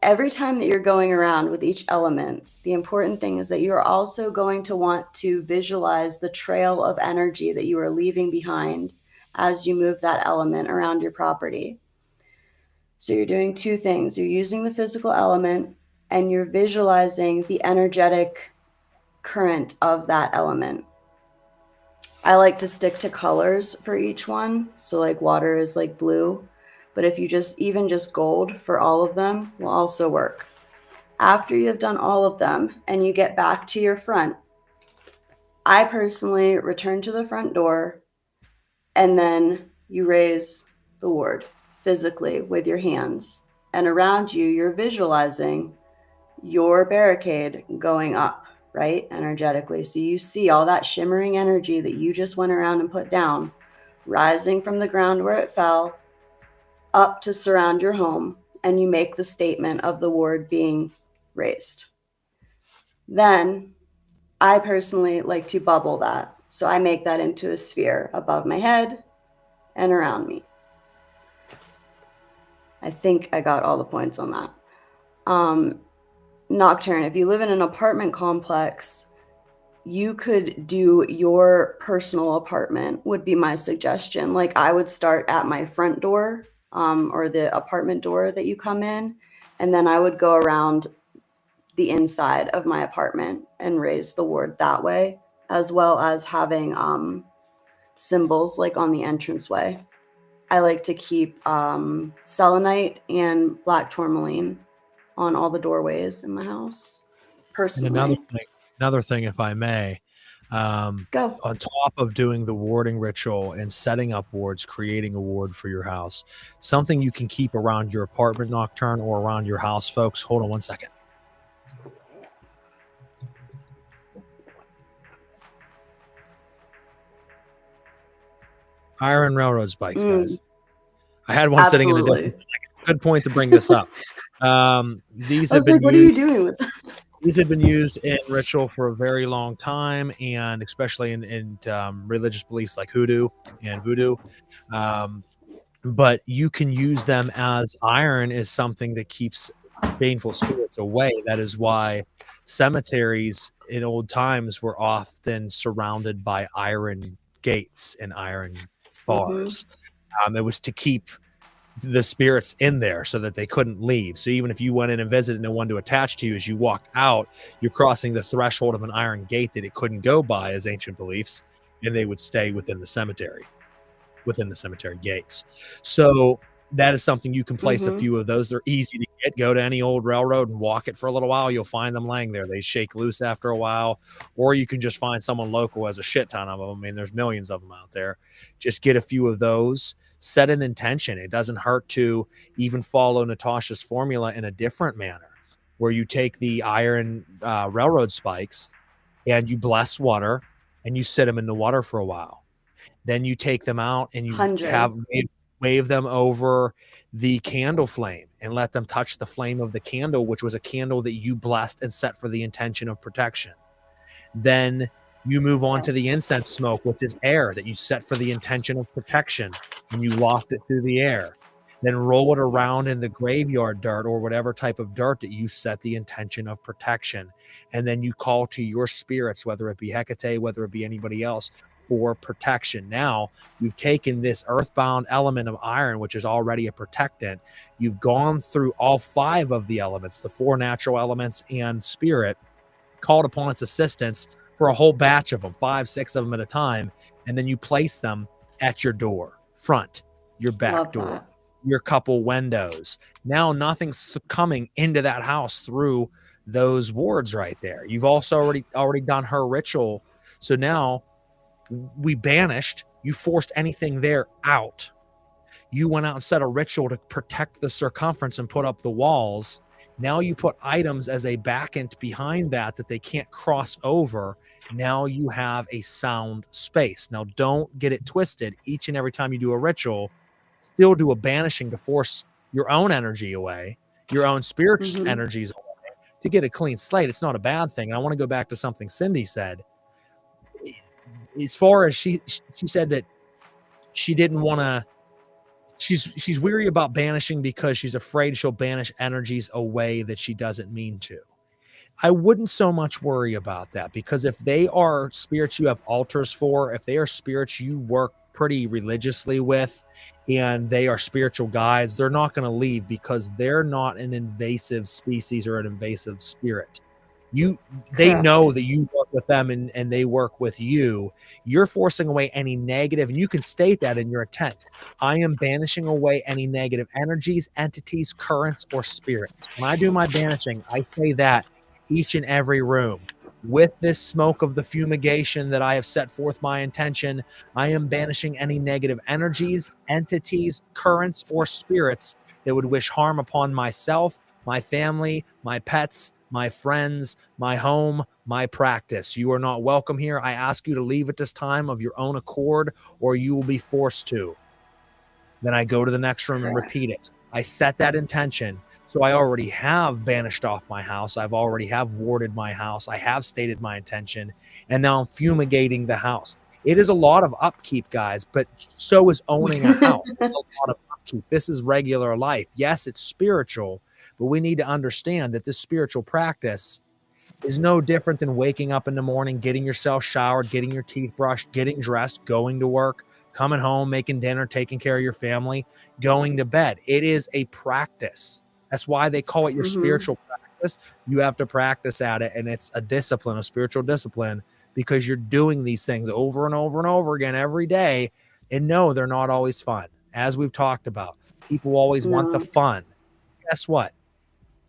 Every time that you're going around with each element, the important thing is that you're also going to want to visualize the trail of energy that you are leaving behind as you move that element around your property. So you're doing two things. You're using the physical element, and you're visualizing the energetic current of that element. I like to stick to colors for each one. So like water is like blue. But if you just gold for all of them will also work. After you have done all of them and you get back to your front, I personally return to the front door, and then you raise the ward physically with your hands. And around you, you're visualizing your barricade going up, right? Energetically. So you see all that shimmering energy that you just went around and put down, rising from the ground where it fell, up to surround your home, and you make the statement of the ward being raised. Then I personally like to bubble that. So I make that into a sphere above my head and around me. I think I got all the points on that. Nocturne, if you live in an apartment complex, you could do your personal apartment, would be my suggestion. Like, I would start at my front door, or the apartment door that you come in, and then I would go around the inside of my apartment and raise the ward that way, as well as having symbols like on the entranceway. I like to keep selenite and black tourmaline on all the doorways in my house, And personally. another thing, if I may, Go. on top of doing the warding ritual and setting up wards, creating a ward for your house, something you can keep around your apartment, Nocturne, or around your house, folks. Hold on one second. Iron railroad spikes, guys. I had one sitting in a Absolutely. distance. Good point to bring this up. These I have was been like, what are you doing with that? These have been used in ritual for a very long time, and especially in religious beliefs like hoodoo and voodoo. But you can use them as iron is something that keeps baneful spirits away. That is why cemeteries in old times were often surrounded by iron gates and iron bars. It was to keep the spirits in there so that they couldn't leave. So even if you went in and visited no one to attach to you, as you walked out, you're crossing the threshold of an iron gate that it couldn't go by, as ancient beliefs, and they would stay within the cemetery gates. So that is something you can place a few of those. They're easy to get. Go to any old railroad and walk it for a little while. You'll find them laying there. They shake loose after a while, or you can just find someone local who has a shit ton of them. I mean, there's millions of them out there. Just get a few of those. Set an intention. It doesn't hurt to even follow Natasha's formula in a different manner, where you take the iron railroad spikes and you bless water and you sit them in the water for a while. Then you take them out and you 100. have wave them over the candle flame and let them touch the flame of the candle, which was a candle that you blessed and set for the intention of protection. Then you move on to the incense smoke, which is air that you set for the intention of protection, and you waft it through the air. Then roll it around in the graveyard dirt or whatever type of dirt that you set the intention of protection. And then you call to your spirits, whether it be Hecate, whether it be anybody else, for protection. Now you've taken this earthbound element of iron, which is already a protectant. You've gone through all 5 of the elements, the 4 natural elements and spirit, called upon its assistance for a whole batch of them, 5, 6 of them at a time. And then you place them at your door, front, your back door, your couple windows. Now nothing's coming into that house through those wards right there. You've also already done her ritual. So now we banished, you forced anything there out. You went out and set a ritual to protect the circumference and put up the walls. Now you put items as a backend behind that they can't cross over. Now you have a sound space. Now don't get it twisted. Each and every time you do a ritual, still do a banishing to force your own energy away, your own spiritual energies away, to get a clean slate. It's not a bad thing. And I want to go back to something Cindy said. As far as she said that she didn't want to, she's weary about banishing because she's afraid she'll banish energies away that she doesn't mean to. I wouldn't so much worry about that, because if they are spirits you have altars for, if they are spirits you work pretty religiously with, and they are spiritual guides, they're not going to leave, because they're not an invasive species or an invasive spirit. They know that you work with them and they work with you. You're forcing away any negative, and you can state that in your intent. I am banishing away any negative energies, entities, currents, or spirits. When I do my banishing, I say that each and every room. With this smoke of the fumigation that I have set forth my intention, I am banishing any negative energies, entities, currents, or spirits that would wish harm upon myself, my family, my pets, my friends, my home, my practice. You are not welcome here. I ask you to leave at this time of your own accord, or you will be forced to. Then I go to the next room and repeat it. I set that intention. So I already have banished off my house. I've already have warded my house. I have stated my intention, and now I'm fumigating the house. It is a lot of upkeep, guys, but so is owning a house. It's a lot of upkeep. This is regular life. Yes, it's spiritual, But we need to understand that this spiritual practice is no different than waking up in the morning, getting yourself showered, getting your teeth brushed, getting dressed, going to work, coming home, making dinner, taking care of your family, going to bed. It is a practice. That's why they call it your spiritual practice. You have to practice at it, and it's a discipline, a spiritual discipline, because you're doing these things over and over and over again every day. And no, they're not always fun. As we've talked about, people always want the fun. Guess what?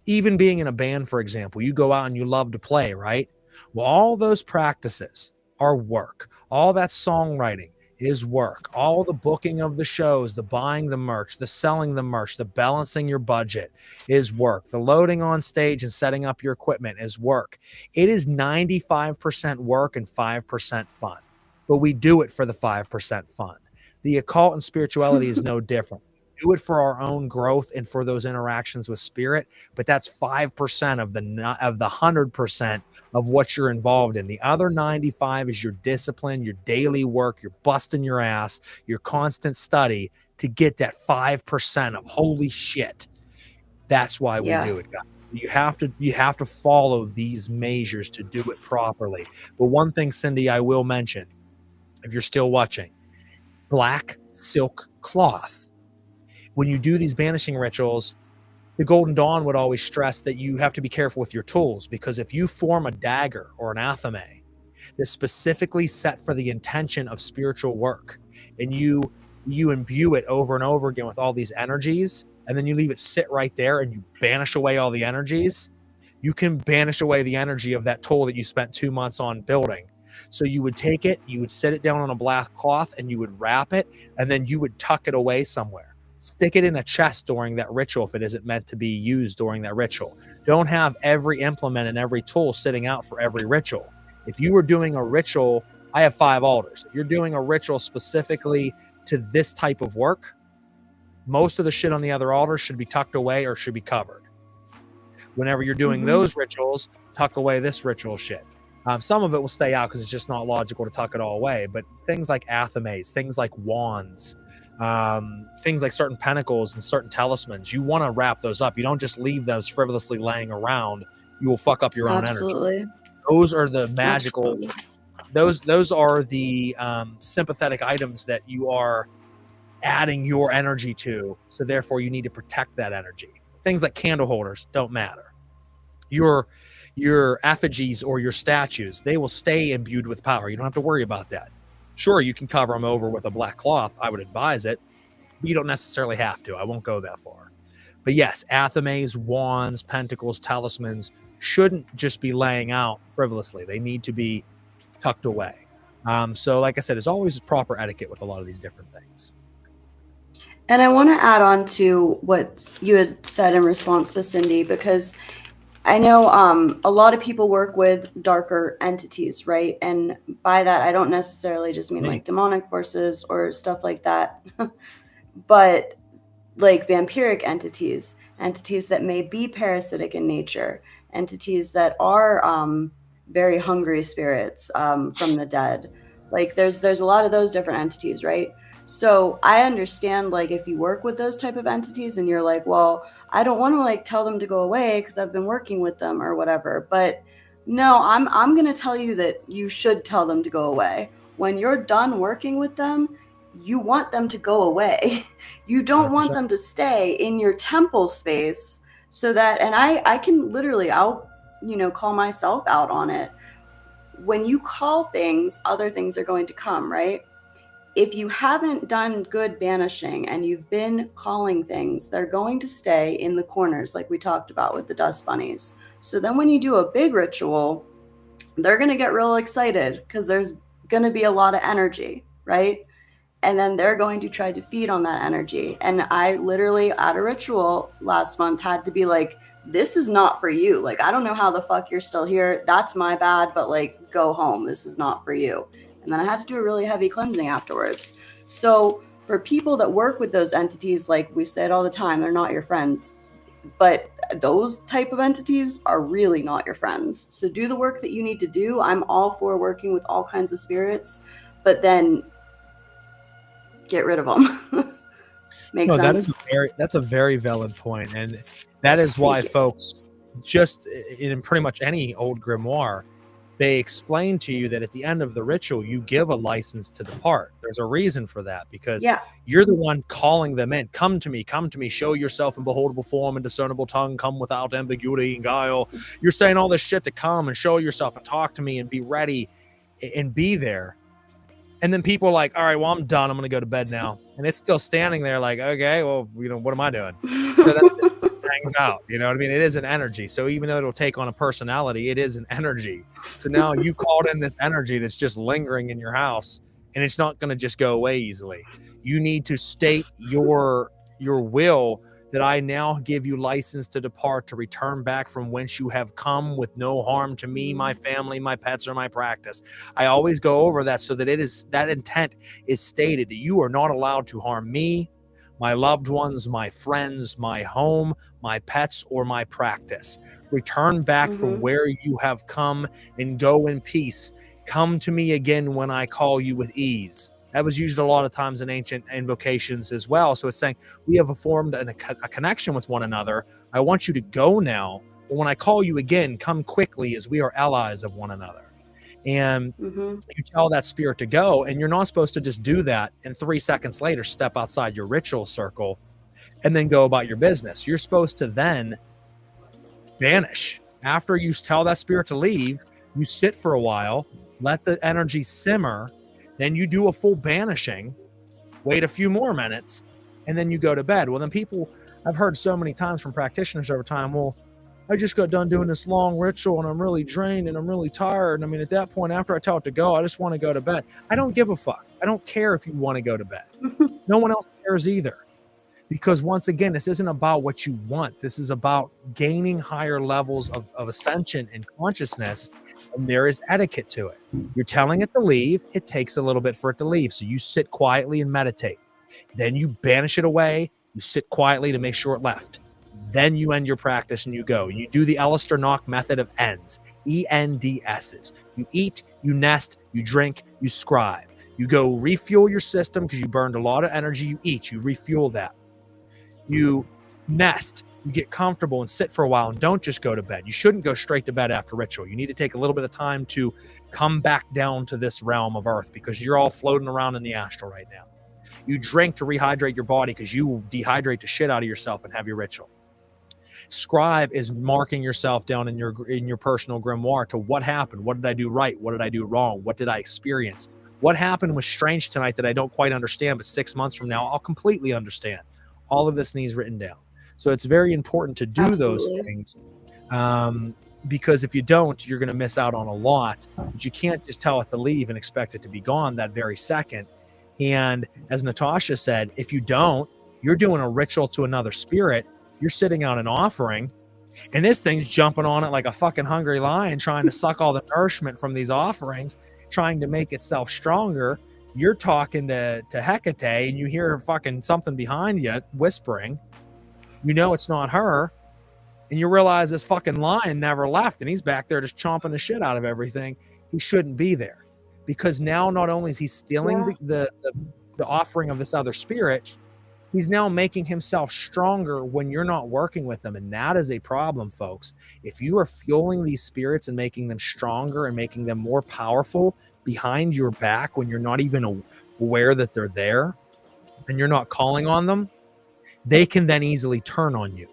Even being in a band, for example, you go out and you love to play, right? Well, all those practices are work. All that songwriting is work. All the booking of the shows, the buying the merch, the selling the merch, the balancing your budget is work. The loading on stage and setting up your equipment is work. It is 95% work and 5% fun. But we do it for the 5% fun. The occult and spirituality is no different. Do it for our own growth and for those interactions with spirit, but that's 5% of the 100% of what you're involved in. The other 95 is your discipline, your daily work, you're busting your ass, your constant study to get that 5% of holy shit. That's why we do it, guys. You have to follow these measures to do it properly. But one thing, Cindy, I will mention, if you're still watching, black silk cloth. When you do these banishing rituals, the Golden Dawn would always stress that you have to be careful with your tools, because if you form a dagger or an athame that's specifically set for the intention of spiritual work, and you imbue it over and over again with all these energies, and then you leave it sit right there and you banish away all the energies, you can banish away the energy of that tool that you spent 2 months on building. So you would take it, you would sit it down on a black cloth, and you would wrap it, and then you would tuck it away somewhere. Stick it in a chest during that ritual if it isn't meant to be used during that ritual. Don't have every implement and every tool sitting out for every ritual. If you were doing a ritual, I have 5 altars. If you're doing a ritual specifically to this type of work, most of the shit on the other altars should be tucked away or should be covered. Whenever you're doing those rituals, tuck away this ritual shit. Some of it will stay out because it's just not logical to tuck it all away. But things like athames, things like wands, things like certain pentacles and certain talismans, you want to wrap those up. You don't just leave those frivolously laying around. You will fuck up your own energy. Those are the magical. Those are the sympathetic items that you are adding your energy to. So therefore, you need to protect that energy. Things like candle holders don't matter. Your effigies or your statues, they will stay imbued with power. You don't have to worry about that. Sure, you can cover them over with a black cloth. I would advise it, but you don't necessarily have to. I won't go that far. But yes, athames, wands, pentacles, talismans shouldn't just be laying out frivolously. They need to be tucked away. So like I said, there's always proper etiquette with a lot of these different things. And I want to add on to what you had said in response to Cindy, because I know a lot of people work with darker entities, right? And by that, I don't necessarily just mean like demonic forces or stuff like that, but like vampiric entities that may be parasitic in nature, entities that are very hungry spirits from the dead. Like there's a lot of those different entities, right? So I understand, like, if you work with those type of entities and you're like, well, I don't want to like tell them to go away because I've been working with them or whatever. But no, I'm going to tell you that you should tell them to go away. When you're done working with them, you want them to go away. You don't 100%. Want them to stay in your temple space so that, and I can literally, I'll, call myself out on it. When you call things, other things are going to come, right? If you haven't done good banishing and you've been calling things, they're going to stay in the corners like we talked about with the dust bunnies. So then when you do a big ritual, they're going to get real excited because there's going to be a lot of energy, right? And then they're going to try to feed on that energy. And I literally at a ritual last month had to be like, this is not for you. Like, I don't know how the fuck you're still here. That's my bad, but like, go home. This is not for you. And then I had to do a really heavy cleansing afterwards. So for people that work with those entities, like we say it all the time, they're not your friends. But those type of entities are really not your friends. So do the work that you need to do. I'm all for working with all kinds of spirits, but then get rid of them. Make No, sense? that's a very valid point, and that is why folks, just in pretty much any old grimoire, they explain to you that at the end of the ritual, you give a license to depart. There's a reason for that, because Yeah. you're the one calling them in. Come to me, show yourself in beholdable form and discernible tongue, come without ambiguity and guile. You're saying all this shit to come and show yourself and talk to me and be ready and be there. And then people are like, all right, well, I'm done. I'm going to go to bed now. And it's still standing there like, okay, well, what am I doing? So then it just hangs out. You know what I mean? It is an energy. So even though it'll take on a personality, it is an energy. So now you called in this energy that's just lingering in your house, and it's not going to just go away easily. You need to state your will that I now give you license to depart, to return back from whence you have come, with no harm to me, my family, my pets, or my practice. I always go over that so that that intent is stated, that you are not allowed to harm me, my loved ones, my friends, my home, my pets, or my practice. Return back from where you have come and go in peace. Come to me again when I call you with ease. That was used a lot of times in ancient invocations as well. So it's saying, we have formed a connection with one another. I want you to go now, but when I call you again, come quickly, as we are allies of one another. And you tell that spirit to go, and you're not supposed to just do that and 3 seconds later step outside your ritual circle and then go about your business. You're supposed to then vanish. After you tell that spirit to leave, you sit for a while, let the energy simmer, then you do a full banishing, wait a few more minutes, and then you go to bed. Well, then people, I've heard so many times from practitioners over time, well, I just got done doing this long ritual and I'm really drained and I'm really tired. And I mean, at that point, after I tell it to go, I just want to go to bed. I don't give a fuck. I don't care if you want to go to bed. No one else cares either. Because once again, this isn't about what you want. This is about gaining higher levels of ascension and consciousness. And there is etiquette to it. You're telling it to leave. It takes a little bit for it to leave. So you sit quietly and meditate. Then you banish it away. You sit quietly to make sure it left. Then you end your practice and you go. You do the Alistair Knock method of ends, ENDSs. You eat, you nest, you drink, you scribe. You go refuel your system because you burned a lot of energy. You eat, you refuel that. You nest, you get comfortable and sit for a while, and don't just go to bed. You shouldn't go straight to bed after ritual. You need to take a little bit of time to come back down to this realm of earth, because you're all floating around in the astral right now. You drink to rehydrate your body because you will dehydrate the shit out of yourself and have your ritual. Scribe is marking yourself down in your personal grimoire to what happened. What did I do right? What did I do wrong? What did I experience? What happened was strange tonight that I don't quite understand, but 6 months from now, I'll completely understand. All of this needs written down. So it's very important to do those things, because if you don't, you're going to miss out on a lot. But you can't just tell it to leave and expect it to be gone that very second. And as Natasha said, if you don't, you're doing a ritual to another spirit. You're sitting out an offering, and this thing's jumping on it like a fucking hungry lion, trying to suck all the nourishment from these offerings, trying to make itself stronger. You're talking to Hecate, and you hear fucking something behind you whispering. You know it's not her, and you realize this fucking lion never left, and he's back there just chomping the shit out of everything. He shouldn't be there, because now not only is he stealing the offering of this other spirit, he's now making himself stronger when you're not working with them. And that is a problem, folks. If you are fueling these spirits and making them stronger and making them more powerful behind your back when you're not even aware that they're there and you're not calling on them, they can then easily turn on you.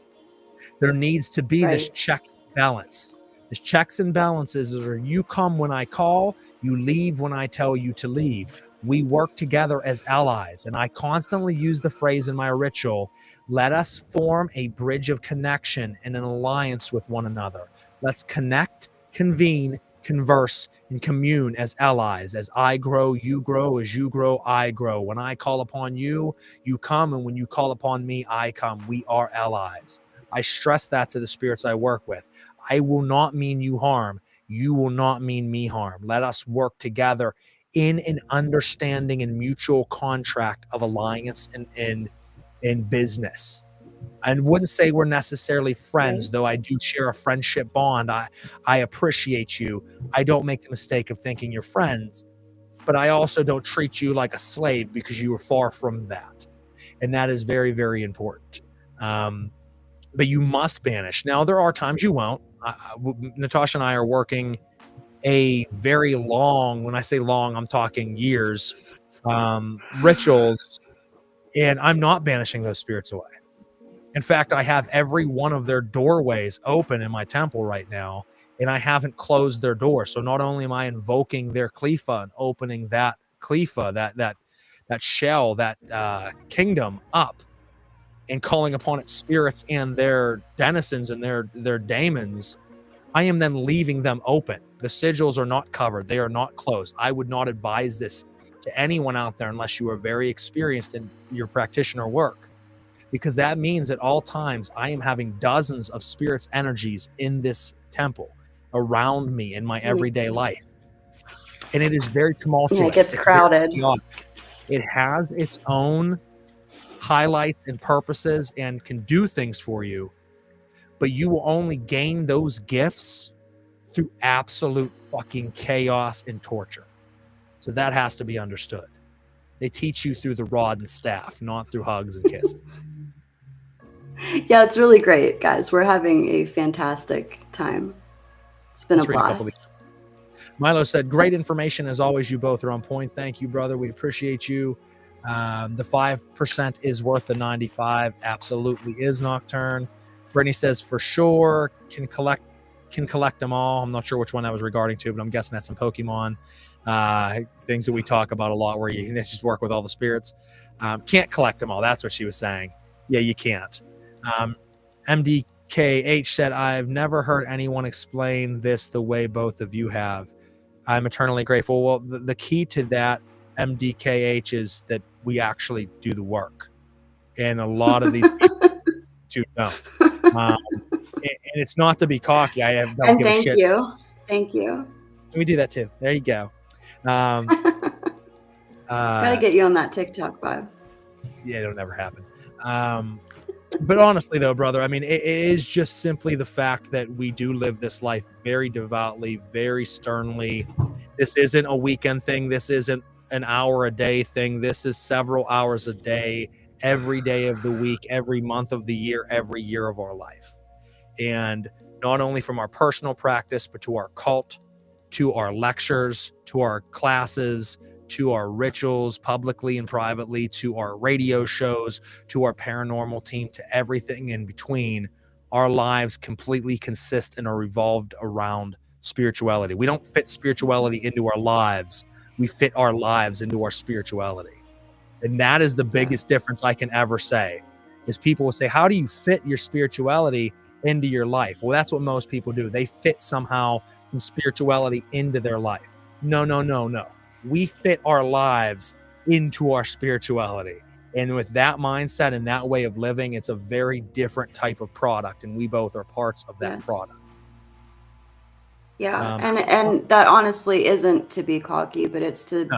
There needs to be this check and balance. This checks and balances is where you come when I call, you leave when I tell you to leave. We work together as allies. And I constantly use the phrase in my ritual, let us form a bridge of connection and an alliance with one another. Let's connect, convene, converse, and commune as allies. As I grow, you grow. As you grow, I grow. When I call upon you, you come. And when you call upon me, I come. We are allies. I stress that to the spirits I work with. I will not mean you harm. You will not mean me harm. Let us work together in an understanding and mutual contract of alliance and business. I wouldn't say we're necessarily friends, though I do share a friendship bond. I appreciate you. I don't make the mistake of thinking you're friends, but I also don't treat you like a slave because you are far from that. And that is very, very important. But you must banish. Now, there are times you won't. Natasha and I are working a very long, when I say long, I'm talking years, rituals, and I'm not banishing those spirits away. In fact, I have every one of their doorways open in my temple right now, and I haven't closed their door. So not only am I invoking their Klifa and opening that Klifa, that shell, that kingdom up, and calling upon its spirits and their denizens and their daemons, I am then leaving them open. The sigils are not covered. They are not closed. I would not advise this to anyone out there unless you are very experienced in your practitioner work, because that means at all times I am having dozens of spirits' energies in this temple around me in my everyday life. And it is very tumultuous. Yeah, it gets crowded. It has its own highlights and purposes and can do things for you, but you will only gain those gifts through absolute fucking chaos and torture. So that has to be understood. They teach you through the rod and staff, not through hugs and kisses. Yeah, it's really great, guys. We're having a fantastic time. It's been a blast. Milo said, great information as always. You both are on point. Thank you, brother. We appreciate you. The 5% is worth the 95. Absolutely is, Nocturne. Brittany says, for sure, can collect them all. I'm not sure which one that was regarding to, but I'm guessing that's some Pokemon things that we talk about a lot, where you just work with all the spirits. Can't collect them all. That's what she was saying. Yeah, you can't. MDKH said, I've never heard anyone explain this the way both of you have. I'm eternally grateful. Well, the key to that, MDKH, is that we actually do the work. And a lot of these people don't. And it's not to be cocky. I don't and give a shit. Thank you. We do that too. There you go. Gotta get you on that TikTok vibe. Yeah, it'll never happen. But honestly, though, brother, I mean, it is just simply the fact that we do live this life very devoutly, very sternly. This isn't a weekend thing. This isn't an hour a day thing. This is several hours a day, every day of the week, every month of the year, every year of our life. And not only from our personal practice, but to our cult, to our lectures, to our classes, to our rituals publicly and privately, to our radio shows, to our paranormal team, to everything in between. Our lives completely consist and are revolved around spirituality. We don't fit spirituality into our lives. We fit our lives into our spirituality. And that is the biggest difference I can ever say, is people will say, how do you fit your spirituality into your life? Well, that's what most people do. They fit somehow some spirituality into their life. No. We fit our lives into our spirituality. And with that mindset and that way of living, it's a very different type of product. And we both are parts of that product. Yeah. And that honestly isn't to be cocky, but it's to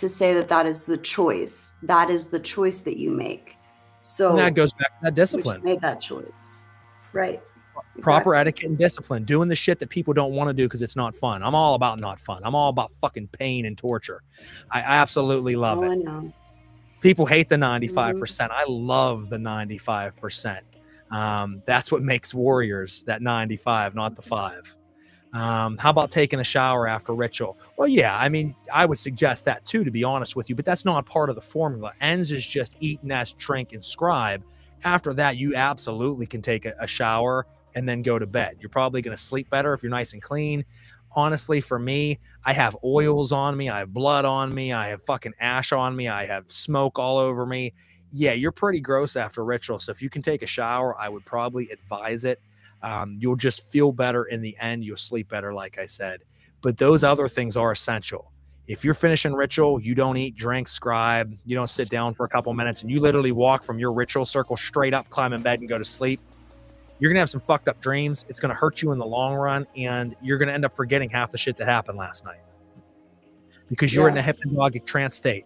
say that is the choice. That is the choice that you make. So and that goes back to that discipline. We just made that choice. Right. Proper etiquette and discipline, doing the shit that people don't want to do because it's not fun. I'm all about not fun. I'm all about fucking pain and torture. I absolutely love it. I know. People hate the 95%. I love the 95%. That's what makes warriors, that 95, not the 5. How about taking a shower after ritual? Well, yeah, I mean, I would suggest that too, to be honest with you, but that's not part of the formula. Ends is just eat, nest, drink, and scribe. After that, you absolutely can take a shower and then go to bed. You're probably going to sleep better if you're nice and clean. Honestly, for me, I have oils on me. I have blood on me. I have fucking ash on me. I have smoke all over me. Yeah, you're pretty gross after ritual. So if you can take a shower, I would probably advise it. You'll just feel better in the end. You'll sleep better, like I said. But those other things are essential. If you're finishing ritual, you don't eat, drink, scribe, you don't sit down for a couple minutes, and you literally walk from your ritual circle straight up, climb in bed, and go to sleep, you're going to have some fucked up dreams. It's going to hurt you in the long run, and you're going to end up forgetting half the shit that happened last night because you're in a hypnagogic trance state.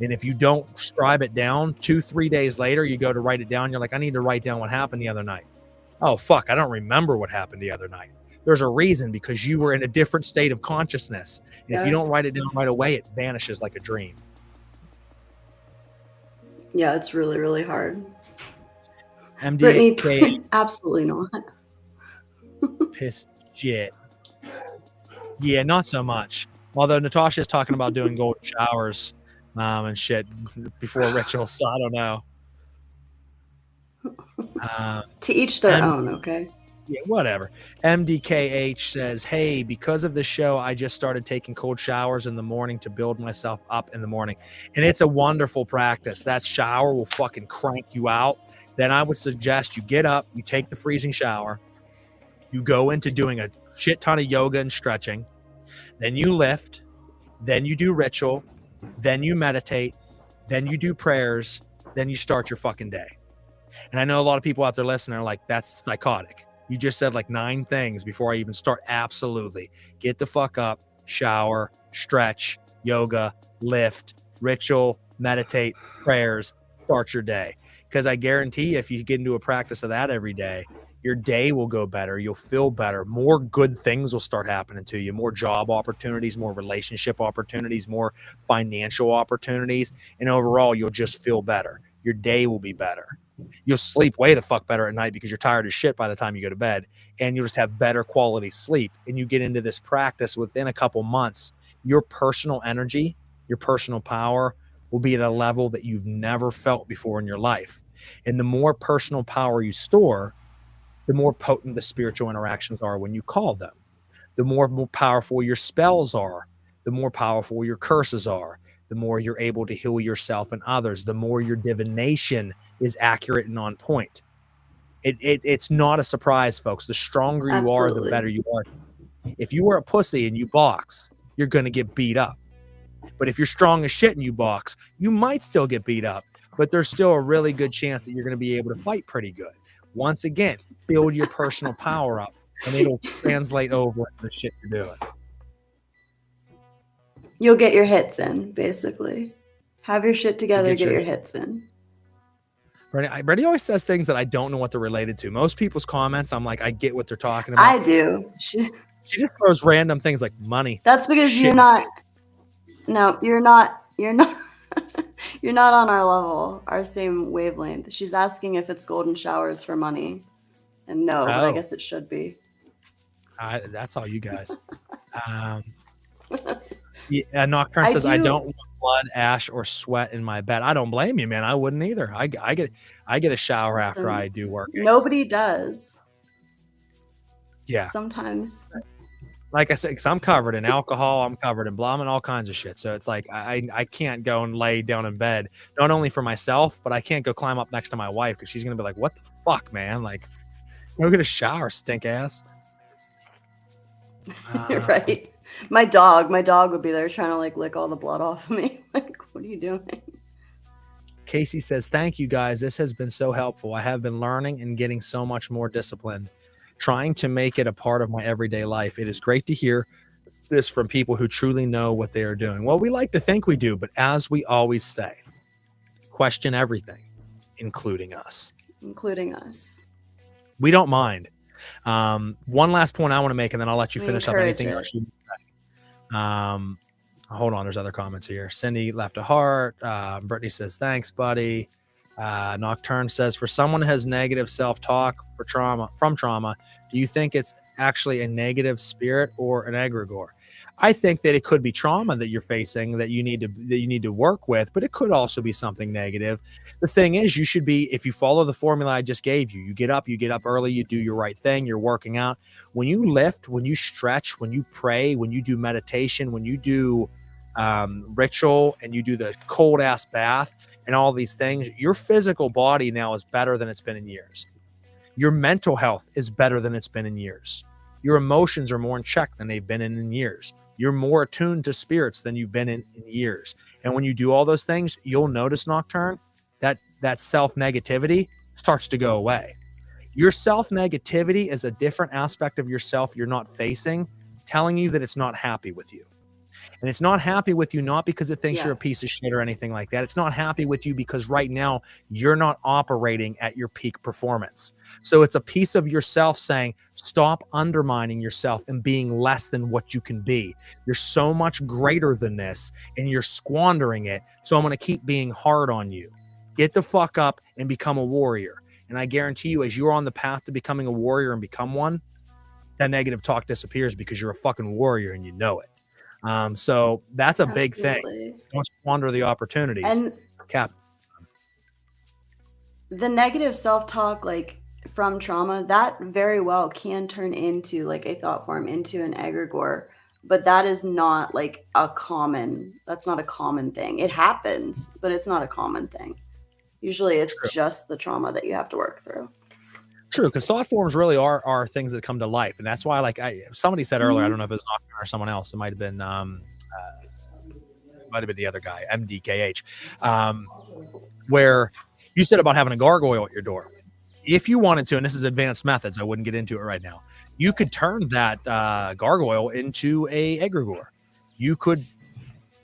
And if you don't scribe it down, 2-3 days later, you go to write it down. You're like, I need to write down what happened the other night. Oh, fuck, I don't remember what happened the other night. There's a reason, because you were in a different state of consciousness. And if you don't write it down right away, it vanishes like a dream. Yeah, it's really, really hard. MDK Brittany, absolutely not. piss shit. Yeah, not so much. Although Natasha is talking about doing golden showers and shit before rituals, so I don't know. To each their M- own, okay? yeah, whatever. MDKH says, hey, because of the show, I just started taking cold showers in the morning to build myself up in the morning. And it's a wonderful practice. That shower will fucking crank you out. Then I would suggest you get up, you take the freezing shower, you go into doing a shit ton of yoga and stretching, then you lift, then you do ritual, then you meditate, then you do prayers, then you start your fucking day. And I know a lot of people out there listening are like, that's psychotic. You just said like 9 things before I even start. Absolutely. Get the fuck up, shower, stretch, yoga, lift, ritual, meditate, prayers, start your day. Because I guarantee you, if you get into a practice of that every day, your day will go better. You'll feel better. More good things will start happening to you. More job opportunities, more relationship opportunities, more financial opportunities. And overall, you'll just feel better. Your day will be better. You'll sleep way the fuck better at night because you're tired as shit by the time you go to bed, and you'll just have better quality sleep. And you get into this practice within a couple months, your personal energy, your personal power will be at a level that you've never felt before in your life. And the more personal power you store, the more potent the spiritual interactions are when you call them. The more powerful your spells are, the more powerful your curses are, the more you're able to heal yourself and others, the more your divination is accurate and on point. It's not a surprise, folks. The stronger you are, the better you are. If you are a pussy and you box, you're going to get beat up. But if you're strong as shit and you box, you might still get beat up, but there's still a really good chance that you're going to be able to fight pretty good. Once again, build your personal power up, and it'll translate over the shit you're doing. You'll get your hits in, basically. Have your shit together, get your hits in. Brady always says things that I don't know what they're related to. Most people's comments, I'm like, I get what they're talking about. I do. She just throws random things like money. That's because shit. You're not. No, you're not. You're not. You're not on our level, our same wavelength. She's asking if it's golden showers for money, and no, but I guess it should be. That's all you guys. Yeah, Nocturne says, I don't want blood, ash, or sweat in my bed. I don't blame you, man. I wouldn't either. I get a shower after I do work. Nobody does. Yeah. Sometimes. Like I said, because I'm covered in alcohol, I'm covered in blah, and all kinds of shit. So it's like I can't go and lay down in bed, not only for myself, but I can't go climb up next to my wife because she's gonna be like, "What the fuck, man? Like, go get a shower, stink ass." Right. My dog would be there trying to like lick all the blood off of me. Like, what are you doing? Casey says, thank you guys. This has been so helpful. I have been learning and getting so much more disciplined, trying to make it a part of my everyday life. It is great to hear this from people who truly know what they are doing. Well, we like to think we do, but as we always say, question everything, including us. Including us. We don't mind. One last point I want to make, and then I'll let you finish up anything else you say. Hold on, there's other comments here. Cindy left a heart. Brittany says, thanks, buddy. Nocturne says, for someone who has negative self-talk from trauma, do you think it's actually a negative spirit or an egregore? I think that it could be trauma that you're facing that you need to work with, but it could also be something negative. The thing is, you should be, if you follow the formula I just gave you, you get up early, you do your right thing, you're working out. When you lift, when you stretch, when you pray, when you do meditation, when you do ritual and you do the cold ass bath and all these things, your physical body now is better than it's been in years. Your mental health is better than it's been in years. Your emotions are more in check than they've been in years. You're more attuned to spirits than you've been in years. And when you do all those things, you'll notice, Nocturne, that self-negativity starts to go away. Your self-negativity is a different aspect of yourself you're not facing, telling you that it's not happy with you. And it's not happy with you, not because it thinks you're a piece of shit or anything like that. It's not happy with you because right now you're not operating at your peak performance. So it's a piece of yourself saying, stop undermining yourself and being less than what you can be. You're so much greater than this and you're squandering it. So I'm going to keep being hard on you. Get the fuck up and become a warrior. And I guarantee you, as you're on the path to becoming a warrior and become one, that negative talk disappears because you're a fucking warrior and you know it. So that's a big thing. Don't squander the opportunities. And Cap. The negative self-talk, like from trauma, that very well can turn into like a thought form, into an egregore, but that is not like that's not a common thing. It happens, but it's not a common thing. Usually it's just the trauma that you have to work through. True, because thought forms really are things that come to life, and that's why, like somebody said earlier, I don't know if it was Knockdown or someone else, it might have been the other guy, MDKH, where you said about having a gargoyle at your door. If you wanted to, and this is advanced methods, I wouldn't get into it right now, you could turn that gargoyle into a egregore. You could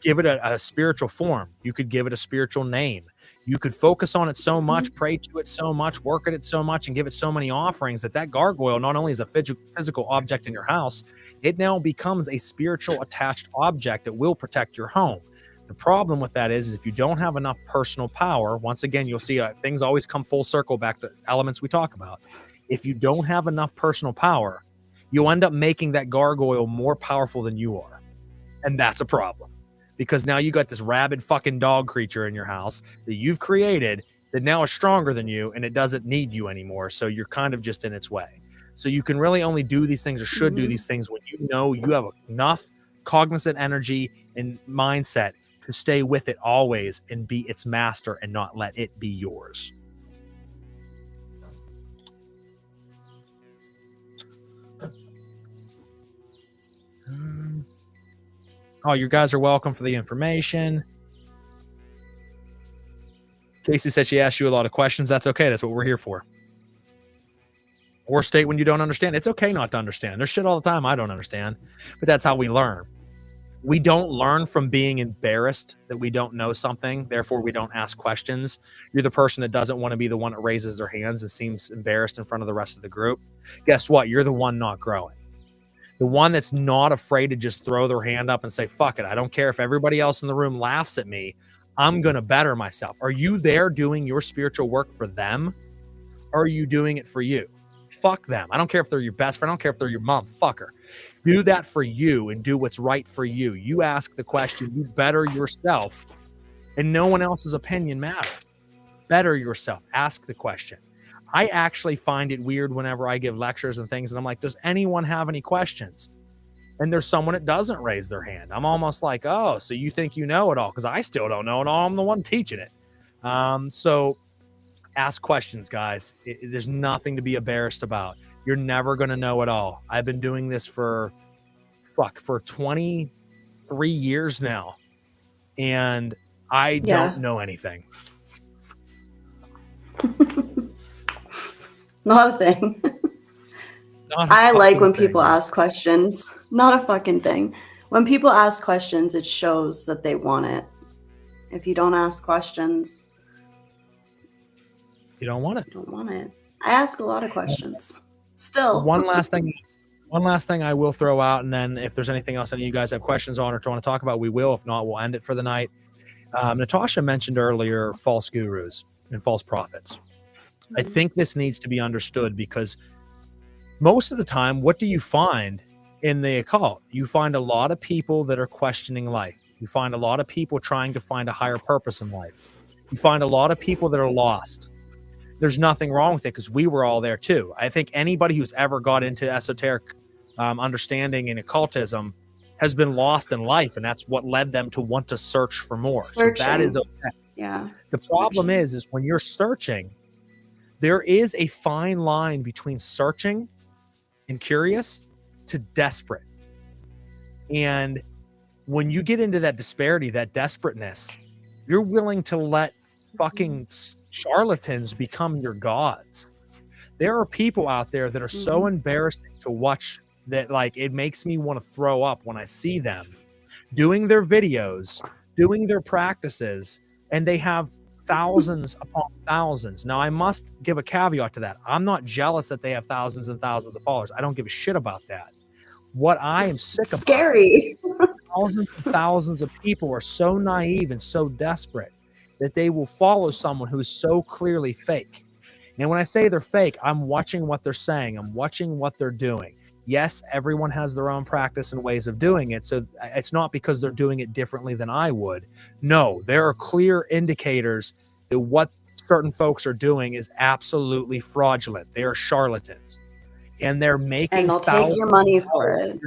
give it a spiritual form. You could give it a spiritual name. You could focus on it so much, pray to it so much, work at it so much, and give it so many offerings that gargoyle not only is a physical object in your house, it now becomes a spiritual attached object that will protect your home. The problem with that is if you don't have enough personal power, once again, you'll see things always come full circle back to elements we talk about. If you don't have enough personal power, you'll end up making that gargoyle more powerful than you are. And that's a problem. Because now you got this rabid fucking dog creature in your house that you've created that now is stronger than you, and it doesn't need you anymore. So you're kind of just in its way. So you can really only do these things, or should do these things, when you know you have enough cognizant energy and mindset to stay with it always and be its master and not let it be yours. Oh, you guys are welcome for the information. Casey said she asked you a lot of questions. That's okay. That's what we're here for. Or state when you don't understand. It's okay not to understand. There's shit all the time I don't understand, but that's how we learn. We don't learn from being embarrassed that we don't know something. Therefore, we don't ask questions. You're the person that doesn't want to be the one that raises their hands and seems embarrassed in front of the rest of the group. Guess what? You're the one not growing. The one that's not afraid to just throw their hand up and say, fuck it, I don't care if everybody else in the room laughs at me. I'm going to better myself. Are you there doing your spiritual work for them? Or are you doing it for you? Fuck them. I don't care if they're your best friend. I don't care if they're your mom. Fuck her. Do that for you and do what's right for you. You ask the question. You better yourself, and no one else's opinion matters. Better yourself. Ask the question. I actually find it weird whenever I give lectures and things, and I'm like, does anyone have any questions? And there's someone that doesn't raise their hand. I'm almost like, oh, so you think you know it all? Because I still don't know it all. I'm the one teaching it. So ask questions, guys. There's nothing to be embarrassed about. You're never going to know it all. I've been doing this for 23 years now, and I don't know anything. Not a thing. I like when people ask questions. Not a fucking thing. When people ask questions, it shows that they want it. If you don't ask questions, you don't want it. You don't want it. I ask a lot of questions. Still. One last thing I will throw out, and then if there's anything else any of you guys have questions on or want to talk about, we will. If not, we'll end it for the night. Natasha mentioned earlier false gurus and false prophets. I think this needs to be understood because most of the time, what do you find in the occult? You find a lot of people that are questioning life. You find a lot of people trying to find a higher purpose in life. You find a lot of people that are lost. There's nothing wrong with it because we were all there too. I think anybody who's ever got into esoteric understanding and occultism has been lost in life, and that's what led them to want to search for more. Searching. So that is okay. Yeah. The problem is when you're searching, there is a fine line between searching and curious to desperate. And when you get into that disparity, that desperateness, you're willing to let fucking charlatans become your gods. There are people out there that are so embarrassing to watch that, like, it makes me want to throw up when I see them doing their videos, doing their practices, and they have thousands upon thousands. Now, I must give a caveat to that. I'm not jealous that they have thousands and thousands of followers. I don't give a shit about that. What I am sick of, scary. Thousands and thousands of people are so naive and so desperate. that they will follow someone who is so clearly fake. And when I say they're fake, I'm watching what they're saying. I'm watching what they're doing. Yes, everyone has their own practice and ways of doing it. So it's not because they're doing it differently than I would. No, there are clear indicators that what certain folks are doing is absolutely fraudulent. They are charlatans. And they're making and they'll take your money for it.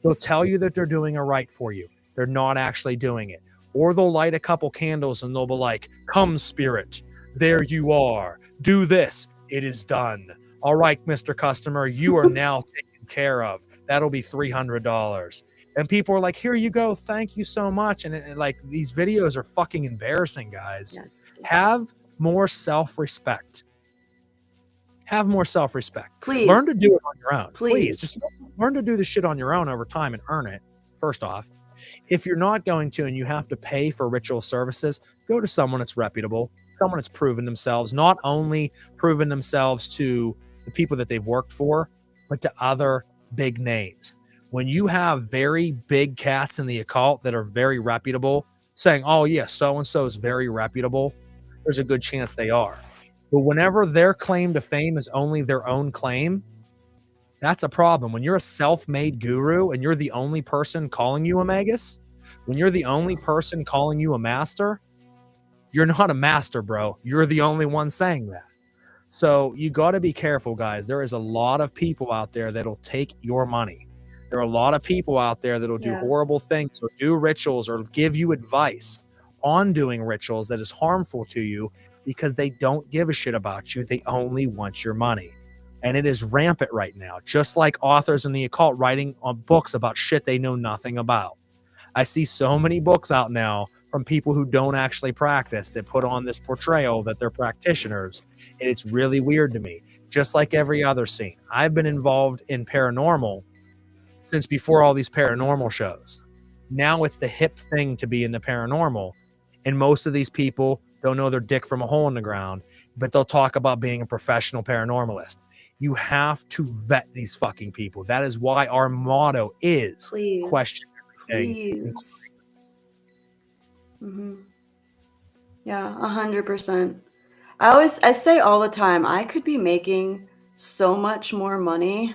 They'll tell you that they're doing it right for you. They're not actually doing it. Or they'll light a couple candles and they'll be like, come spirit, there you are. Do this. It is done. All right, Mr. Customer, you are now taken care of. That'll be $300. And people are like, here you go. Thank you so much. And like, these videos are fucking embarrassing, guys. Yes. Have more self-respect. Have more self-respect. Please. Learn to do it on your own. Please. Just learn to do this shit on your own over time and earn it, first off. If you're not going to and you have to pay for ritual services, go to someone that's reputable, someone that's proven themselves, not only proven themselves to the people that they've worked for, but to other big names. When you have very big cats in the occult that are very reputable, saying, oh yeah, so-and-so is very reputable, there's a good chance they are. But whenever their claim to fame is only their own claim, that's a problem. When you're a self-made guru and you're the only person calling you a magus, when you're the only person calling you a master, you're not a master, bro. You're the only one saying that. So you got to be careful, guys. There is a lot of people out there that'll take your money. There are a lot of people out there that'll do horrible things or do rituals or give you advice on doing rituals that is harmful to you because they don't give a shit about you. They only want your money. And it is rampant right now, just like authors in the occult writing on books about shit they know nothing about. I see so many books out now from people who don't actually practice that put on this portrayal that they're practitioners. And it's really weird to me, just like every other scene. I've been involved in paranormal since before all these paranormal shows. Now it's the hip thing to be in the paranormal. And most of these people don't know their dick from a hole in the ground, but they'll talk about being a professional paranormalist. You have to vet these fucking people. That is why our motto is question everything. Please. Yeah, 100%. I say all the time, I could be making so much more money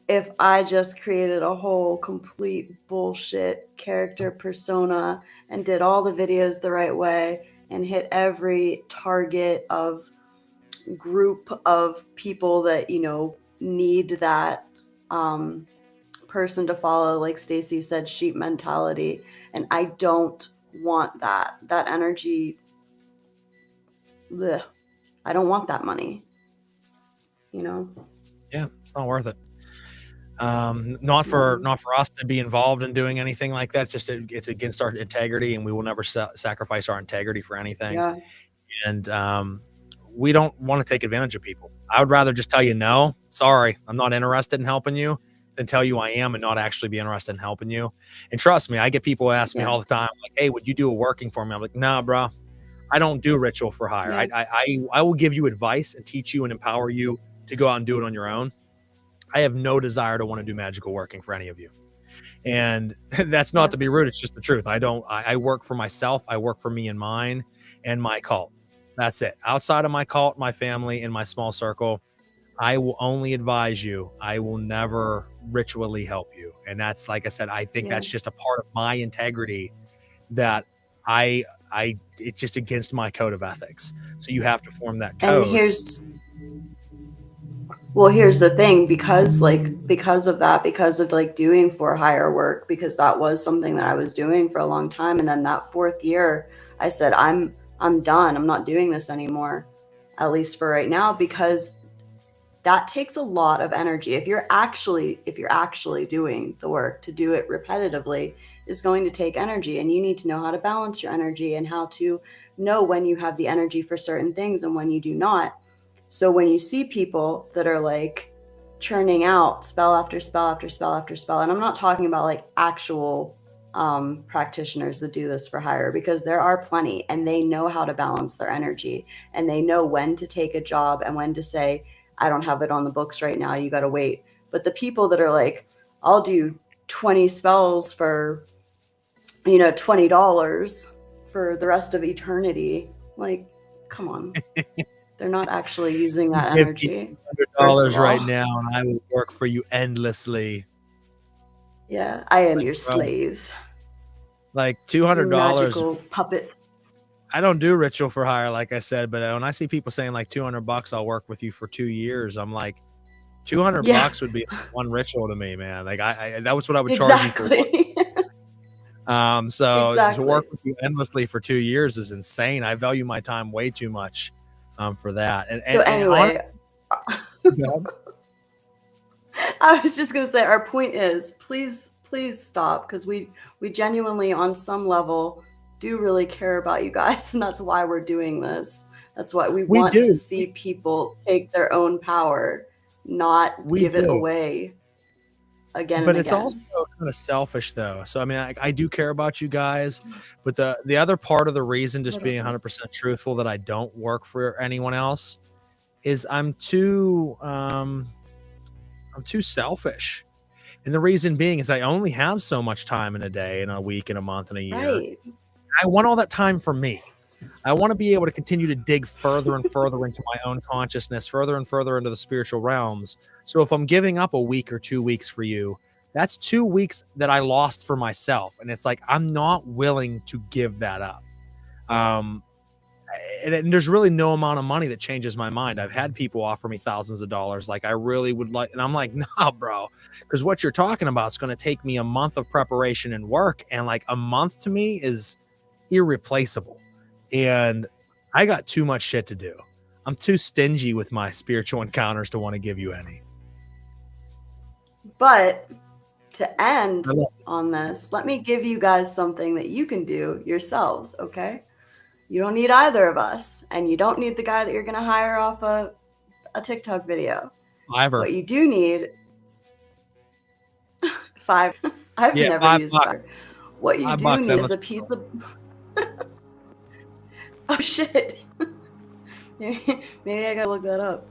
if I just created a whole complete bullshit character persona and did all the videos the right way and hit every target of group of people that, you know, need that person to follow, like Stacy said, sheep mentality. And I don't want that energy. Blech. I don't want that money, you know? Yeah, it's not worth it. Not for us to be involved in doing anything like that. It's against our integrity, and we will never sacrifice our integrity for anything. Yeah. And we don't want to take advantage of people. I would rather just tell you, no, sorry, I'm not interested in helping you, than tell you I am and not actually be interested in helping you. And trust me, I get people ask me all the time, like, hey, would you do a working for me? I'm like, nah, bro, I don't do ritual for hire. I will give you advice and teach you and empower you to go out and do it on your own. I have no desire to want to do magical working for any of you. And that's not to be rude. It's just the truth. I work for myself. I work for me and mine and my cult. That's it. Outside of my cult, my family, and my small circle, I will only advise you. I will never ritually help you. And that's, like I said, I think that's just a part of my integrity that it's just against my code of ethics. So you have to form that code. And here's the thing, because of that, because of like doing for hire work, because that was something that I was doing for a long time. And then that 4th year, I said, I'm done. I'm not doing this anymore, at least for right now, because that takes a lot of energy. If you're actually doing the work, to do it repetitively is going to take energy, and you need to know how to balance your energy and how to know when you have the energy for certain things and when you do not. So when you see people that are like churning out spell after spell after spell after spell, and I'm not talking about like actual practitioners that do this for hire, because there are plenty, and they know how to balance their energy, and they know when to take a job and when to say, I don't have it on the books right now, you got to wait. But the people that are like, I'll do 20 spells for, $20 for the rest of eternity. Like, come on. They're not actually using that Give me energy. $200 right now, and I will work for you endlessly. Yeah, I am Like, your bro, slave. like Your $200. magical puppets. I don't do ritual for hire, like I said, but when I see people saying like $200, I'll work with you for 2 years. I'm like, $200 would be one ritual to me, man. Like I that was what I would charge you for. Exactly. So to Exactly. work with you endlessly for 2 years is insane. I value my time way too much for that. So anyway, honestly, I was just gonna say our point is please stop, because we genuinely on some level do really care about you guys, and that's why we're doing this. That's why we want to see people take their own power, not give it away again but and it's again. also kind of selfish though. So I mean, I do care about you guys, but the other part of the reason, just being 100% truthful, that I don't work for anyone else is I'm too selfish. And the reason being is I only have so much time in a day, in a week, in a month, in a year. Right. I want all that time for me. I want to be able to continue to dig further and further into my own consciousness, further and further into the spiritual realms. So if I'm giving up a week or 2 weeks for you, that's 2 weeks that I lost for myself. And it's like, I'm not willing to give that up. And there's really no amount of money that changes my mind. I've had people offer me thousands of dollars. Like, I really would like, and I'm like, nah, bro, because what you're talking about is going to take me a month of preparation and work. And like, a month to me is irreplaceable. And I got too much shit to do. I'm too stingy with my spiritual encounters to want to give you any. But to end on this, let me give you guys something that you can do yourselves, okay? You don't need either of us, and you don't need the guy that you're going to hire off a TikTok video. What you do need... $5. I've never used $5. What you do need is a piece of... Oh, shit. Maybe I gotta look that up.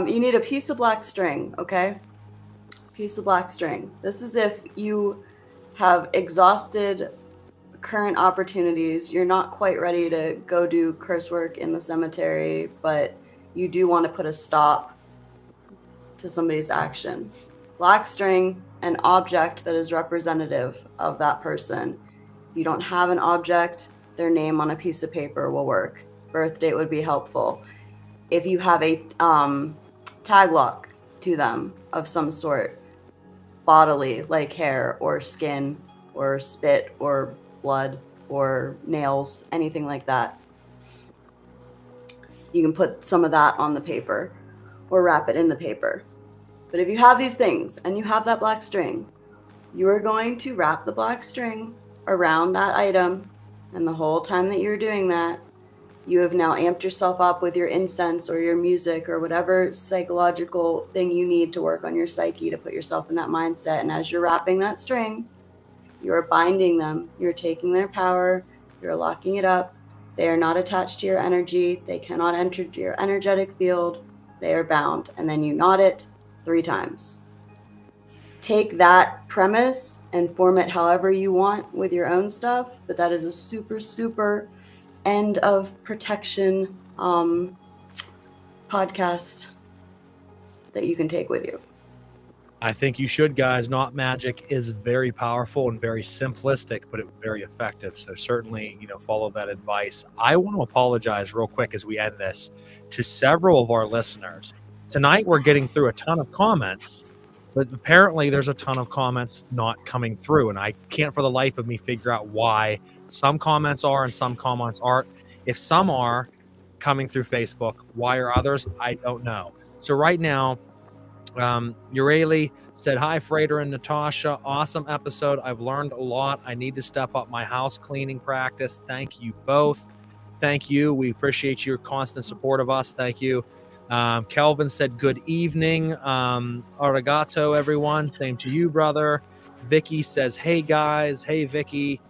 You need a piece of black string, okay? Piece of black string. This is if you have exhausted current opportunities. You're not quite ready to go do curse work in the cemetery, but you do want to put a stop to somebody's action. Black string, an object that is representative of that person. If you don't have an object, their name on a piece of paper will work. Birth date would be helpful. If you have a tag lock to them of some sort, bodily, like hair or skin or spit or blood or nails, anything like that, you can put some of that on the paper or wrap it in the paper. But if you have these things and you have that black string, you are going to wrap the black string around that item, and the whole time that you're doing that, you have now amped yourself up with your incense or your music or whatever psychological thing you need to work on your psyche to put yourself in that mindset. And as you're wrapping that string, you're binding them. You're taking their power. You're locking it up. They are not attached to your energy. They cannot enter your energetic field. They are bound. And then you knot it 3 times. Take that premise and form it however you want with your own stuff. But that is a super, super end of protection podcast that you can take with you. I think you should, guys. Not magic is very powerful and very simplistic, but it's very effective. So certainly, follow that advice. I want to apologize real quick as we end this to several of our listeners. Tonight, we're getting through a ton of comments, but apparently there's a ton of comments not coming through. And I can't for the life of me figure out why some comments are and some comments aren't. If some are coming through Facebook, why are others? I don't know. So right now, Ureli said, "Hi, Frater and Natasha. Awesome episode. I've learned a lot. I need to step up my house cleaning practice. Thank you both." Thank you. We appreciate your constant support of us. Thank you. Kelvin said, "Good evening. Arigato, everyone. Same to you, brother." Vicky says, "Hey, guys." Hey, Vicky.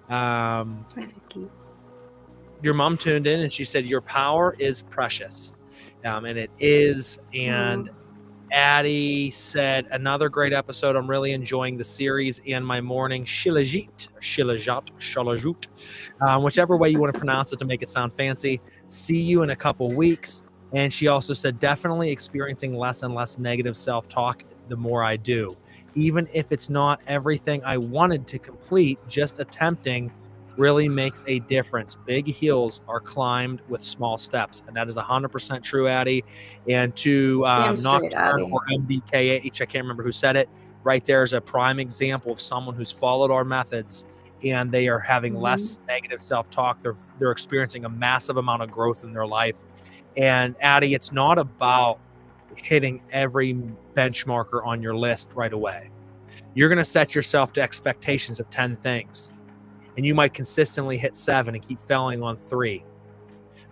Hi, Vicky. Your mom tuned in and she said, "Your power is precious." And it is. And Addie said, another great episode. I'm really enjoying the series and my morning shilajit, whichever way you want to pronounce it to make it sound fancy. See you in a couple weeks. And she also said, definitely experiencing less and less negative self-talk the more I do. Even if it's not everything I wanted to complete, just attempting really makes a difference. Big hills are climbed with small steps, and that is 100% true, Addie. And to Nocturne or MBKH, I can't remember who said it, right there is a prime example of someone who's followed our methods and they are having less negative self-talk. They're experiencing a massive amount of growth in their life. And Addie, it's not about hitting every benchmarker on your list right away. You're going to set yourself to expectations of 10 things. And you might consistently hit 7 and keep failing on 3.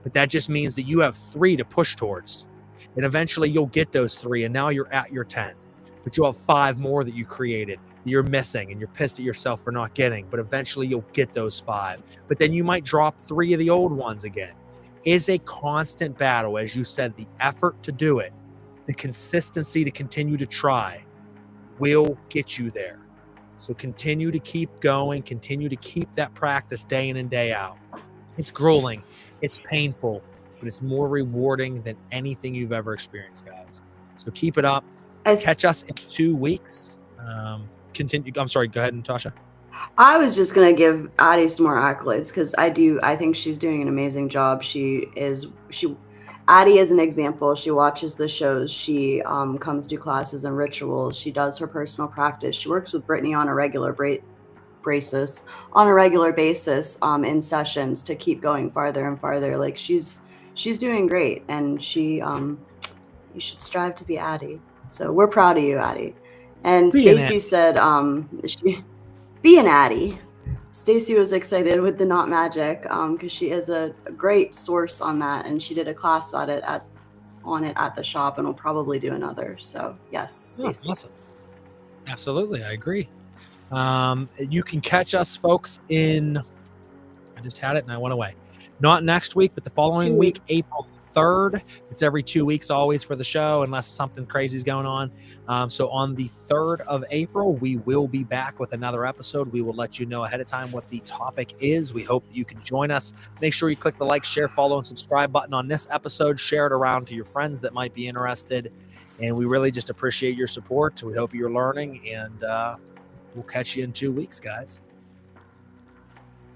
But that just means that you have 3 to push towards. And eventually you'll get those 3, and now you're at your 10. But you'll have 5 more that you created that you're missing, and you're pissed at yourself for not getting. But eventually you'll get those 5. But then you might drop 3 of the old ones again. It's a constant battle. As you said, the effort to do it, the consistency to continue to try will get you there. So continue to keep going, continue to keep that practice day in and day out. It's grueling, it's painful, but it's more rewarding than anything you've ever experienced, guys. So keep it up. Catch us in 2 weeks. Continue. I'm sorry, go ahead, Natasha. I was just going to give Addie some more accolades because I think she's doing an amazing job. Addie is an example. She watches the shows. She comes to classes and rituals. She does her personal practice. She works with Brittany on a regular basis in sessions to keep going farther and farther. Like she's doing great, and you should strive to be Addie. So we're proud of you, Addie. And Stacy said be an Addie. Stacy was excited with the Not Magic because she is a great source on that, and she did a class on it at the shop, and will probably do another. So yes, Stacy. Awesome. Absolutely, I agree. You can catch us, folks, I just had it and I went away. Not next week, but the following week, April 3rd. It's every 2 weeks always for the show, unless something crazy is going on. So on the 3rd of April, we will be back with another episode. We will let you know ahead of time what the topic is. We hope that you can join us. Make sure you click the like, share, follow, and subscribe button on this episode. Share it around to your friends that might be interested. And we really just appreciate your support. We hope you're learning, and we'll catch you in 2 weeks, guys.